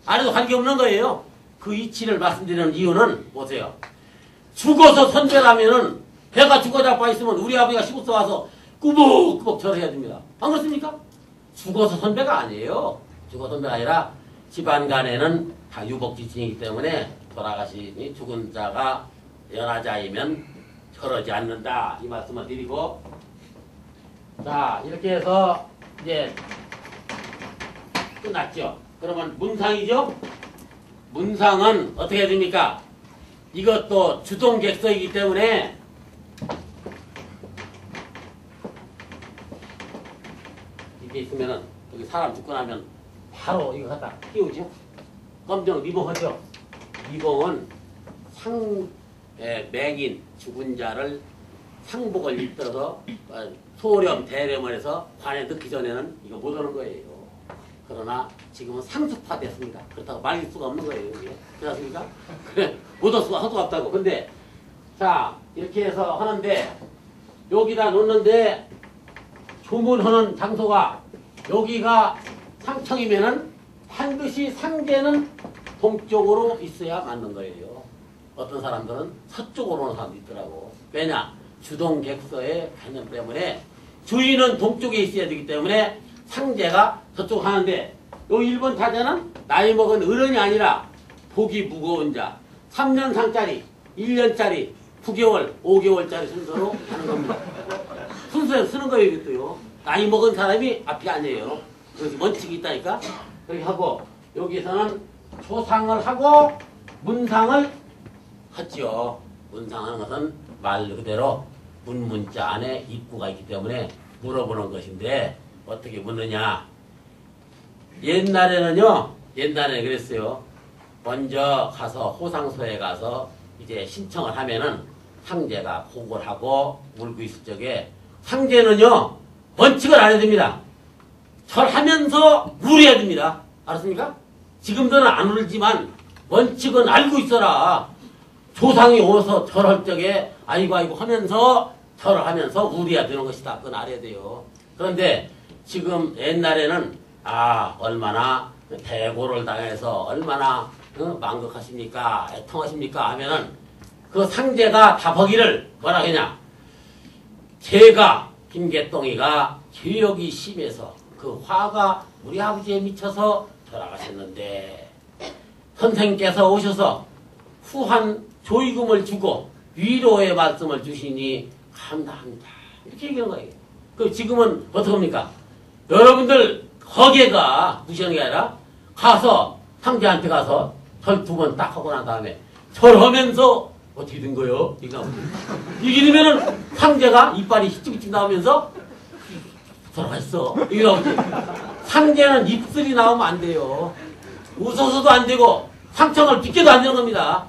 아래도 관계없는 거예요. 그 이치를 말씀드리는 이유는 보세요. 죽어서 선배라면은 배가 죽어 잡아 있으면 우리 아버지가 시부서 와서 꾸벅꾸벅 절해야 됩니다. 안 그렇습니까? 죽어서 선배가 아니에요. 죽어서 선배가 아니라 집안간에는 다 유복지친이기 때문에 돌아가시니 죽은 자가 연하자이면 절하지 않는다. 이 말씀을 드리고, 자, 이렇게 해서 이제 끝났죠. 그러면 문상이죠? 문상은 어떻게 해야 됩니까? 이것도 주동객서이기 때문에 이렇게 있으면은 여기 사람 죽고 나면 바로 이거 갖다 끼우죠. 검정 리봉하죠. 리봉은 맹인 죽은 자를 상복을 입혀서 소렴 대렴을 해서 관에 넣기 전에는 이거 못 오는 거예요. 그러나 지금은 상습화됐습니다. 그렇다고 말릴 수가 없는 거예요. 이게. 그렇습니까? 그래 못 올 수가 하도 없다고. 근데 자 이렇게 해서 하는데 여기다 놓는데 주문하는 장소가 여기가 상청이면은 반드시 상제는 동쪽으로 있어야 맞는 거예요. 어떤 사람들은 서쪽으로 오는 사람도 있더라고. 왜냐? 주동객서의 개념 때문에 주인은 동쪽에 있어야 되기 때문에 상제가 저쪽 하는데 요 1번 타자는 나이 먹은 어른이 아니라 복이 무거운 자 3년 상짜리 1년짜리 9개월 5개월짜리 순서로 하는 겁니다. 순서에 쓰는 거예요. 이것도요. 나이 먹은 사람이 앞이 아니에요. 그래서 원칙이 있다니까. 그렇게 하고 여기서는 초상을 하고 문상을 하죠. 문상하는 것은 말 그대로 문자 안에 입구가 있기 때문에 물어보는 것인데 어떻게 묻느냐. 옛날에는요. 옛날에 그랬어요. 먼저 가서 호상소에 가서 이제 신청을 하면은 상제가 고걸 하고 울고 있을 적에 상제는요. 원칙을 알아야 됩니다. 절하면서 울어야 됩니다. 알았습니까? 지금도는 안 울지만 원칙은 알고 있어라. 조상이 오서 절할 적에 아이고 아이고 하면서 절을 하면서 울어야 되는 것이다. 그건 알아야 돼요. 그런데 지금 옛날에는 얼마나 대고를 당해서 얼마나 망극하십니까? 애통하십니까? 하면은 그 상제가 다 보기를 뭐라 하냐. 제가 김개똥이가 죄역이 심해서 그 화가 우리 아버지에 미쳐서 돌아가셨는데 선생께서 오셔서 후한 조의금을 주고 위로의 말씀을 주시니 감사합니다. 이렇게 얘기하는 거예요. 그 지금은 어떻게 합니까? 여러분들 허계가 무시하는 게 아니라 가서 상제한테 가서 절 2번 딱 하고 난 다음에 절하면서 어떻게 된 거요? 이게 되면은 상제가 이빨이 히집히집 나오면서 돌아갔어. 이게 나오지. 상제는 입술이 나오면 안 돼요. 웃어서도 안 되고 상청을 빗겨도 안 되는 겁니다.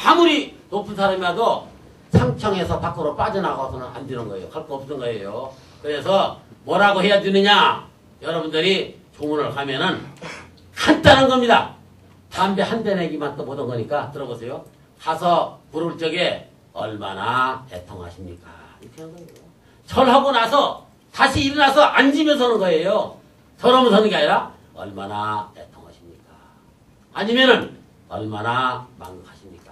아무리 높은 사람이라도 상청에서 밖으로 빠져나가서는 안 되는 거예요. 할 거 없는 거예요. 그래서 뭐라고 해야 되느냐? 여러분들이 조문을 가면은 간단한 겁니다. 담배 한 대 내기만 또 보던 거니까 들어보세요. 가서 부를 적에 얼마나 애통하십니까? 이렇게 하는 거예요. 절하고 나서 다시 일어나서 앉으면서 하는 거예요. 절하면서 하는 게 아니라 얼마나 애통하십니까? 아니면은 얼마나 망극하십니까?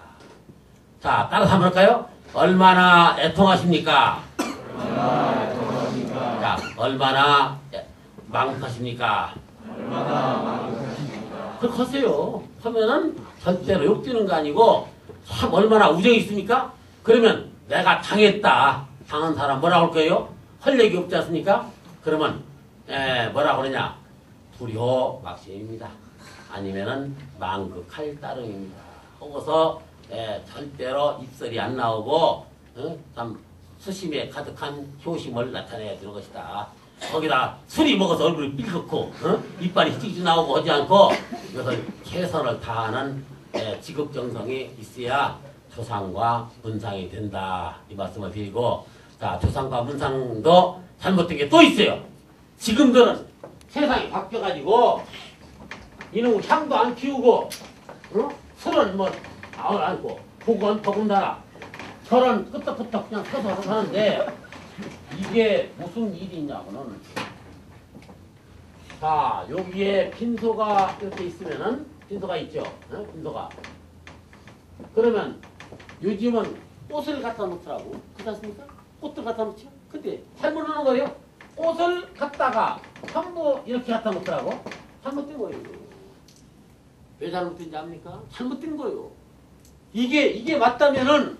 자, 따라서 한번 할까요? 얼마나 애통하십니까? 얼마나 애통하십니까? 자, 얼마나 망극하십니까? 얼마나 망극하십니까? 그렇게 하세요. 하면은 절대로 욕되는 거 아니고 참 얼마나 우정이 있습니까? 그러면 내가 당했다. 당한 사람 뭐라고 할 거예요? 할 얘기 없지 않습니까? 그러면 뭐라고 그러냐? 불효 막심입니다. 아니면은 망극할 따름입니다. 하고서 절대로 입설이 안 나오고 참 수심에 가득한 효심을 나타내야 되는 것이다. 거기다 술이 먹어서 얼굴이 삘겋고 이빨이 찌지 나오고 하지 않고 이것을 최선을 다하는 직업정성이 있어야 조상과 문상이 된다. 이 말씀을 드리고, 자, 조상과 문상도 잘못된 게 또 있어요. 지금들은 세상이 바뀌어가지고 이놈 향도 안 피우고 술은 뭐 아울 않고 복은 더군다나 절은 끄떡끄떡 그냥 서서 하는데 이게 무슨 일이 있냐고는, 자, 여기에 빈소가 이렇게 있으면은 빈소가 있죠. 빈소가. 그러면 요즘은 꽃을 갖다 놓더라고. 그렇지 않습니까? 꽃들 갖다 놓죠. 근데 잘못 놓는 거예요. 꽃을 갖다가 전부 이렇게 갖다 놓더라고. 잘못된 거예요. 왜 잘못된지 압니까? 잘못된 거예요. 이게 맞다면은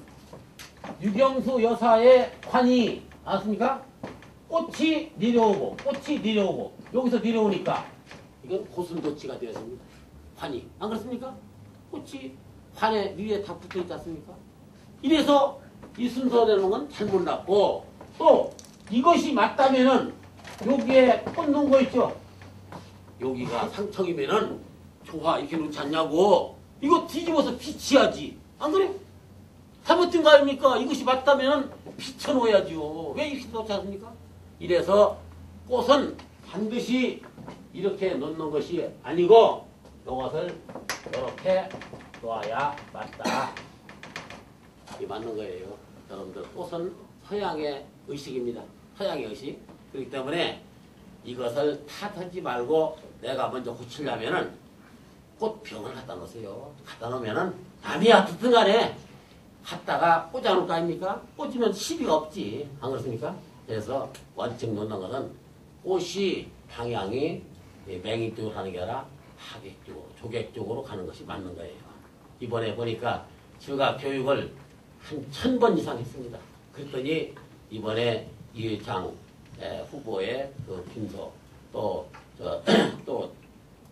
유경수 여사의 관이 알았습니까? 꽃이 내려오고 꽃이 내려오고 여기서 내려오니까 이건 고슴도치가 되었습니다. 관이. 안 그렇습니까? 꽃이 관에 위에 다 붙어 있지 않습니까? 이래서 이 순서되는 건 잘못 났고, 또 이것이 맞다면은 여기에 꽃 놓은 거 있죠? 여기가 상청이면은 좋아 이렇게 놓지 않냐고. 이거 뒤집어서 비치야지. 안 그래? 잘못된 거 아닙니까? 이것이 맞다면 비춰놓아야죠. 왜 이렇게 놓지 않습니까? 이래서 꽃은 반드시 이렇게 놓는 것이 아니고 이것을 이렇게 놓아야 맞다. 이게 맞는 거예요. 여러분들 꽃은 서양의 의식입니다. 서양의 의식. 그렇기 때문에 이것을 탓하지 말고 내가 먼저 고치려면은 꽃병을 갖다 놓으세요. 갖다 놓으면은 남이 어떻든 간에 갖다가 꽂아놓을 거 아닙니까? 꽂으면 시비가 없지. 안 그렇습니까? 그래서 원칙 놓는 것은 꽃이 방향이 맹이 쪽으로 가는 게 아니라 하객 쪽으로, 조객 쪽으로 가는 것이 맞는 거예요. 이번에 보니까 제가 교육을 한 1000번 이상 했습니다. 그랬더니 이번에 이회창 후보의 그 빈소 또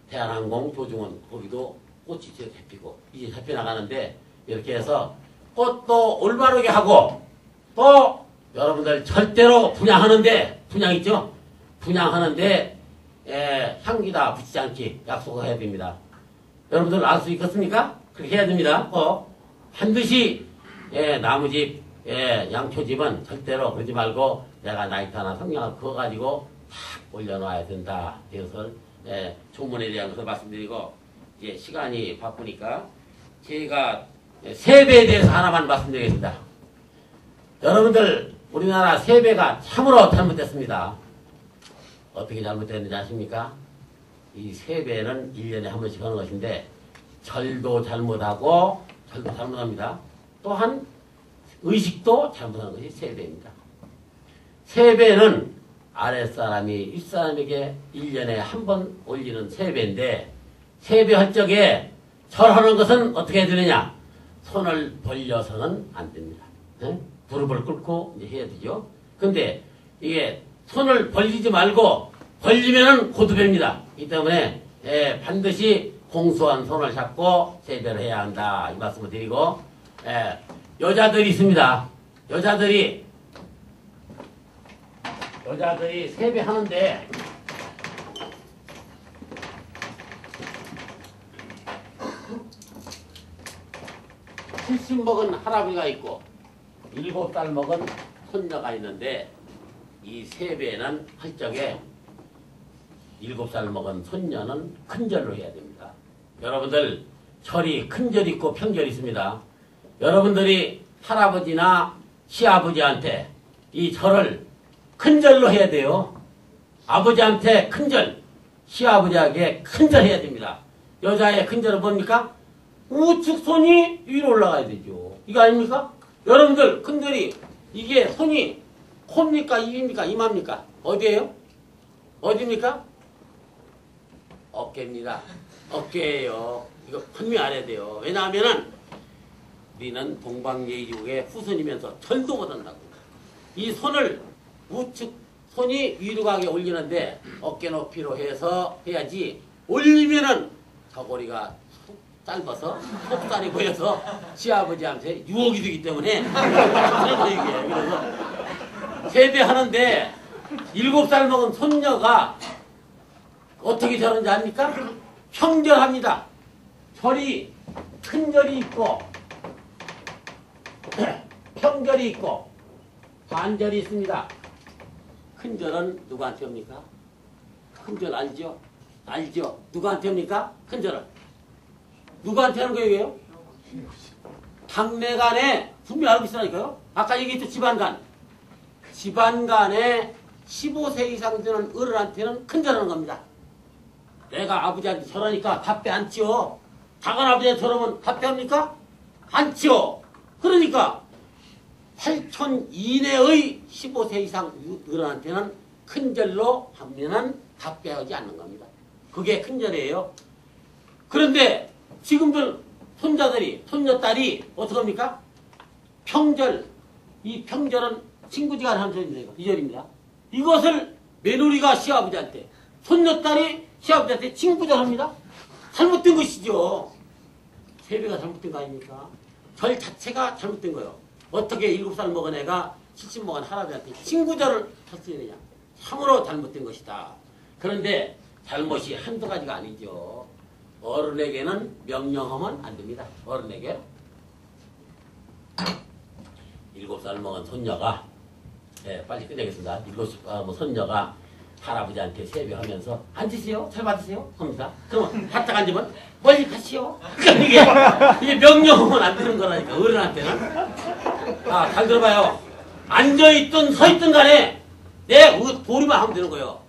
대한항공 조중원 거기도 꽃이 이제 잡히고 이제 잡혀나가는데 이렇게 해서 꽃도 올바르게 하고 또 여러분들 절대로 분양하는데 분양 있죠? 분양하는데 향기다 붙이지 않기 약속을 해야 됩니다. 여러분들 알 수 있겠습니까? 그렇게 해야 됩니다. 꼭 반드시 나무집 양초집은 절대로 그러지 말고 내가 나이트나 성냥을 그어가지고 탁 올려놔야 된다. 이것을 총문에 대한 것을 말씀드리고 이제 시간이 바쁘니까 제가 세배에 대해서 하나만 말씀드리겠습니다. 여러분들 우리나라 세배가 참으로 잘못됐습니다. 어떻게 잘못됐는지 아십니까? 이 세배는 1년에 한 번씩 하는 것인데 절도 잘못하고 절도 잘못합니다. 또한 의식도 잘못하는 것이 세배입니다. 세배는 아랫사람이 윗사람에게 1년에 한 번 올리는 세배인데 세배할 적에 절하는 것은 어떻게 해야 되느냐? 손을 벌려서는 안 됩니다. 무릎을 꿇고 이제 해야 되죠. 근데 이게 손을 벌리지 말고 벌리면은 고두배입니다. 이 때문에 반드시 공수한 손을 잡고 세배를 해야 한다. 이 말씀을 드리고 여자들이 있습니다. 여자들이 세배하는데 (70) 먹은 할아버지가 있고 7살 먹은 손녀가 있는데 이 세배는 할 적에 7살 먹은 손녀는 큰절로 해야 됩니다. 여러분들 절이 큰절이 있고 평절이 있습니다. 여러분들이 할아버지나 시아버지한테 이 절을 큰절로 해야 돼요. 아버지한테 큰절, 시아버지에게 큰절 해야 됩니다. 여자의 큰절은 뭡니까? 우측 손이 위로 올라가야 되죠. 이거 아닙니까? 여러분들 큰절이 이게 손이 코입니까? 입입니까? 이마입니까? 어디예요? 어디입니까? 어깨입니다. 어깨예요. 이거 분명히 알아야 돼요. 왜냐하면은 우리는 동방예의지국의 후손이면서 절도 못한다고. 이 손을 우측 손이 위로 가게 올리는데 어깨 높이로 해서 해야지 올리면은 저고리가 짧아서 속살이 보여서 시아버지한테 유혹이 되기 때문에 그래서 세배하는데 7살 먹은 손녀가 어떻게 저런지 압니까? 평절합니다. 절이 큰절이 있고 평절이 있고 반절이 있습니다. 큰절은 누구한테 옵니까? 큰절 알죠? 알죠? 누구한테 옵니까? 큰절은 누구한테 하는 거예요? 당내간에 분명히 알고 있으라니까요. 아까 얘기했죠. 집안간. 집안간에 15세 이상 되는 어른한테는 큰절하는 겁니다. 내가 아버지한테 절하니까 답배 안지요. 다간 아버지한테 절하면 답배 합니까? 안지요. 그러니까 8촌 이내의 15세 이상 어른한테는 큰절로 하면은 답배하지 않는 겁니다. 그게 큰절이에요. 그런데 지금들 손자들이 손녀딸이 어떻게 합니까? 평절. 이 평절은 친구지간 하는 소리입니다. 이 절입니다. 이것을 며느리가 시아버지한테 손녀딸이 시아버지한테 친구절 합니다. 잘못된 것이죠. 세배가 잘못된 거 아닙니까? 절 자체가 잘못된 거예요. 어떻게 7살 먹은 애가 70 먹은 할아버지한테 친구절을 쳤어야 되냐. 참으로 잘못된 것이다. 그런데 잘못이 한두 가지가 아니죠. 어른에게는 명령하면 안 됩니다. 어른에게 7살 먹은 손녀가 빨리 끝내겠습니다. 7살 손녀가 할아버지한테 세배하면서 앉으세요. 잘 받으세요. 합니다. 그러면 바짝 앉으면 멀리 가시오. 그러니까 이게 명령하면 안 되는 거라니까 어른한테는. 잘 들어봐요. 앉아있든 서있든 간에 내 도리만 하면 되는 거예요.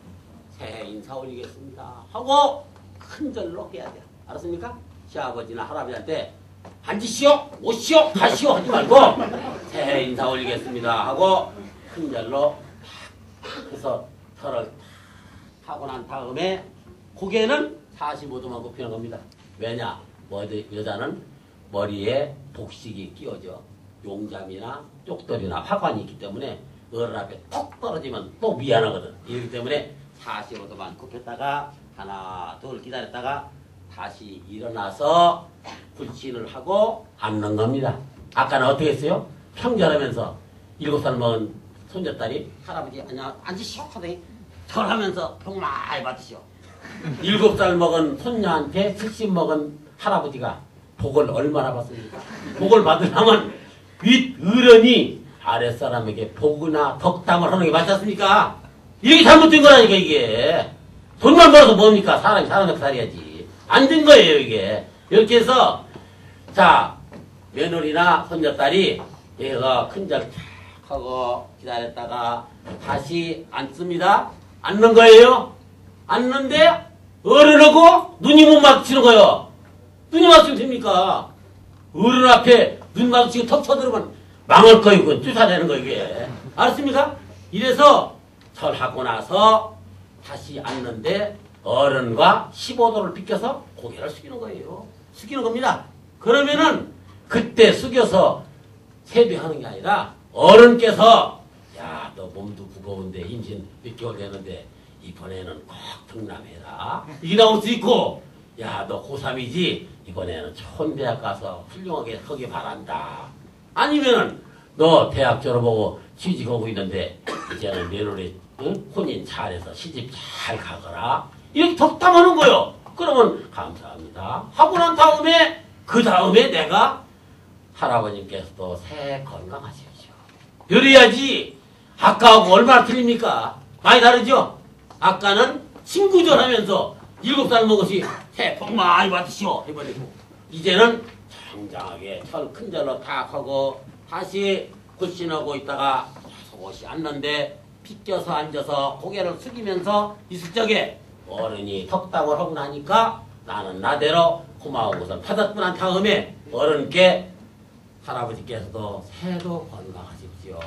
새해 인사 올리겠습니다 하고 큰절로 해야 돼요. 알았습니까? 시아버지나 할아버지한테 앉으시오, 오시오, 가시오 하지 말고 새해 인사 올리겠습니다 하고 큰절로 해서 털을 하고 난 다음에 고개는 45도만 굽히는 겁니다. 왜냐? 여자는 머리에 복식이 끼어져 용잠이나 쪽돌이나 화관이 있기 때문에 어른 앞에 톡 떨어지면 또 미안하거든. 이렇기 때문에 45도만 굽혔다가 하나 둘 기다렸다가 다시 일어나서 불신을 하고 앉는 겁니다. 아까는 어떻게 했어요? 평절하면서 7살 먹은 손녀딸이 할아버지 안녕 앉으시오 하더니 절하면서 복 많이 받으시오. 7살 먹은 손녀한테 70 먹은 할아버지가 복을 얼마나 받습니까? 복을 받으려면 윗 어른이 아랫사람에게 복이나 덕담을 하는 게 맞지 않습니까? 이게 잘못된 거라니까 이게. 돈만 벌어서 뭡니까? 사람이 사람답게 살아야지. 안 된 거예요 이게. 이렇게 해서 자 며느리나 손녀딸이 얘가 큰절 탁 하고 기다렸다가 다시 앉습니다. 앉는 거예요. 앉는데 어른하고 눈이 못 마주치는 거예요. 눈이 마주치면 됩니까? 어른 앞에 눈 마주치고 턱 쳐들으면 망할 거예요. 그건 쫓아내는 거예요 이게. 알았습니까? 이래서 절하고 나서 다시 앉는데 어른과 15도를 비껴서 고개를 숙이는 거예요. 숙이는 겁니다. 그러면은 그때 숙여서 세배하는 게 아니라 어른께서 야, 너 몸도 무거운데 임신 몇 개월 됐는데 이번에는 꼭 등남해라. 이게 나올 수 있고 야, 너 고3이지? 이번에는 좋은 대학 가서 훌륭하게 하기 바란다. 아니면은 너 대학 졸업하고 취직하고 있는데 이제는 며느리 혼인 잘해서 시집 잘 가거라. 이렇게 덕담하는 거요. 그러면 감사합니다 하고 난 다음에 그 다음에 내가 할아버님께서도 새해 건강하십시오. 이래야지. 아까하고 얼마나 틀립니까? 많이 다르죠? 아까는 친구절 하면서 7살 먹으시 새해 복 많이 받으시오 해버리고 이제는 정장하게 철 큰절로 탁 하고 다시 굴신하고 있다가 속옷이 앉는데 빗겨서 앉아서 고개를 숙이면서 있을 적에 어른이 덕담을 하고 나니까 나는 나대로 고마운 것을 받았고 난 다음에 어른께 할아버지께서도 새해도 건강하십시오.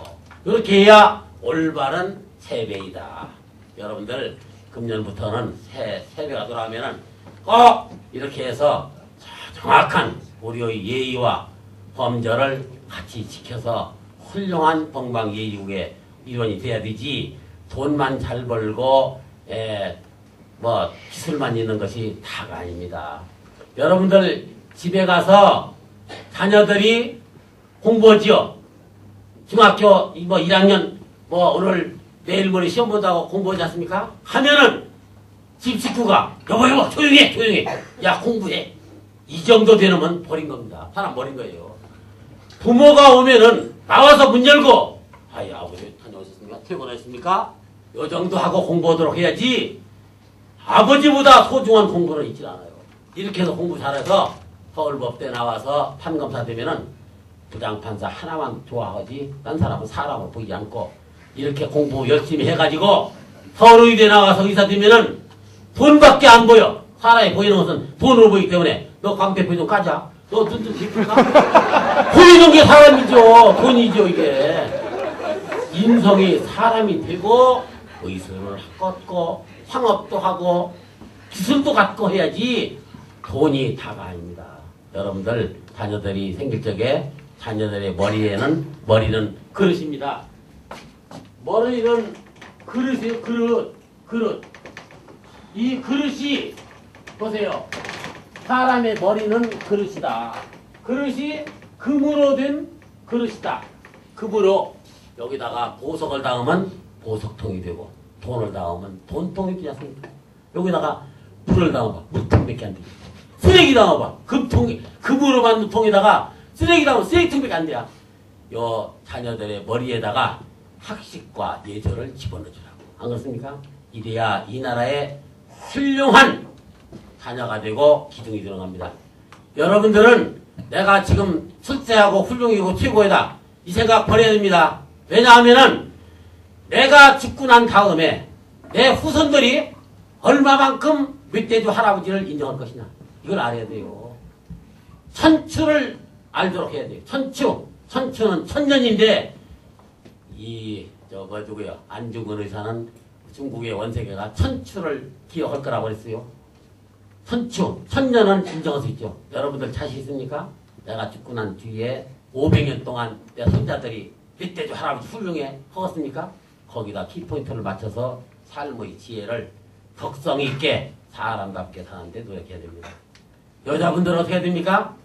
이렇게 해야 올바른 세배이다. 여러분들 금년부터는 세배가 돌아오면은 꼭 이렇게 해서 정확한 우리의 예의와 범절을 같이 지켜서 훌륭한 동방예의국의 일원이 돼야 되지. 돈만 잘 벌고 기술만 있는 것이 다가 아닙니다. 여러분들 집에 가서 자녀들이 공부하지요. 중학교 1학년 오늘 내일 모레 시험 본다고 공부하지 않습니까? 하면은 집 식구가 여보 조용해 야 공부해. 이 정도 되면 버린 겁니다. 사람 버린 거예요. 부모가 오면은 나와서 문 열고 아이 아버지 다녀오셨습니까? 퇴근하셨습니까? 요 정도 하고 공부하도록 해야지. 아버지보다 소중한 공부는 있질 않아요. 이렇게 해서 공부 잘해서 서울법대 나와서 판검사 되면은 부장판사 하나만 좋아하지 딴 사람은 사람을 보이지 않고 이렇게 공부 열심히 해가지고 서울의대 나와서 의사 되면은 돈밖에 안 보여. 사람이 보이는 것은 돈으로 보이기 때문에 너 광대표 좀 까자. 너 눈 좀 깊을까? 보이는 게 사람이죠. 돈이죠 이게. 인성이 사람이 되고 의술을 갖고 상업도 하고 기술도 갖고 해야지 돈이 다가 아닙니다. 여러분들 자녀들이 생길 적에 자녀들의 머리는 그릇입니다. 머리는 그릇이에요. 그릇. 이 그릇이 보세요. 사람의 머리는 그릇이다. 그릇이 금으로 된 그릇이다. 금으로 여기다가 보석을 닿으면 보석통이 되고 돈을 닿으면 돈통이 되지 않습니까? 여기다가 불을 담아봐. 물통밖에 안 돼. 쓰레기 담아봐. 금으로 만든 통에다가 쓰레기 담으면 쓰레기통밖에 안 돼요. 요 자녀들의 머리에다가 학식과 예절을 집어넣어주라고. 안 그렇습니까? 이래야 이 나라의 훌륭한 자녀가 되고 기둥이 들어갑니다. 여러분들은 내가 지금 출세하고 훌륭이고 최고이다. 이 생각 버려야 됩니다. 왜냐하면은 내가 죽고 난 다음에 내 후손들이 얼마만큼 멧돼지 할아버지를 인정할 것이냐. 이걸 알아야 돼요. 천추를 알도록 해야 돼요. 천추는 천년인데 누구요? 안중근 의사는 중국의 원세계가 천추를 기억할 거라고 그랬어요. 천년은 인정할 수 있죠. 여러분들 자신 있습니까? 내가 죽고 난 뒤에 500년 동안 내 손자들이 멧돼지 할아버지 훌륭해 하겠습니까? 거기다 키포인트를 맞춰서 삶의 지혜를 덕성 있게 사람답게 사는데 노력해야 됩니다. 여자분들은 어떻게 해야 됩니까?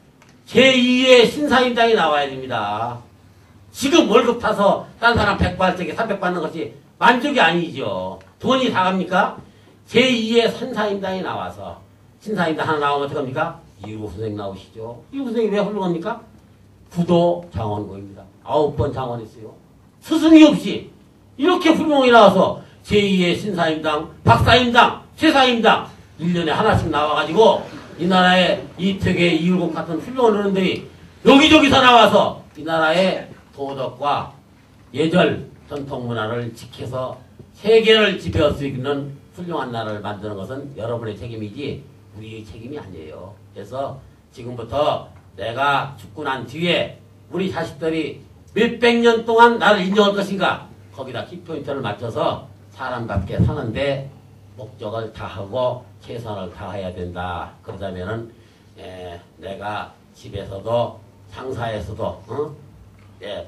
제2의 신사임당이 나와야 됩니다. 지금 월급 타서 딴 사람 100 받을 적에 300 받는 것이 만족이 아니죠. 돈이 다 갑니까? 제2의 신사임당이 나와서 신사임당 하나 나오면 어떻게 합니까? 이루 선생 나오시죠. 이루 선생이 왜 훌륭합니까? 구도 장원고입니다. 9번 장원했어요. 스승이 없이 이렇게 훌륭히 나와서 제2의 신사임당, 박사임당, 최사임당 1년에 하나씩 나와가지고 이 나라의 이택의 이율곡 같은 훌륭한 어른들이 여기저기서 나와서 이 나라의 도덕과 예절, 전통 문화를 지켜서 세계를 지배할 수 있는 훌륭한 나라를 만드는 것은 여러분의 책임이지 우리의 책임이 아니에요. 그래서 지금부터 내가 죽고 난 뒤에 우리 자식들이 몇백 년 동안 나를 인정할 것인가 거기다 키포인트를 맞춰서 사람답게 사는데 목적을 다하고 최선을 다해야 된다. 그러자면은 내가 집에서도 상사에서도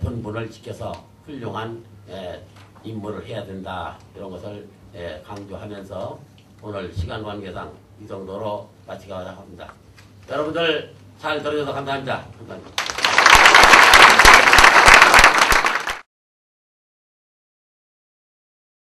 본분을 지켜서 훌륭한 임무를 해야 된다. 이런 것을 강조하면서 오늘 시간 관계상 이 정도로 마치고자 합니다. 여러분들 잘 들어줘서 감사합니다. 감사합니다.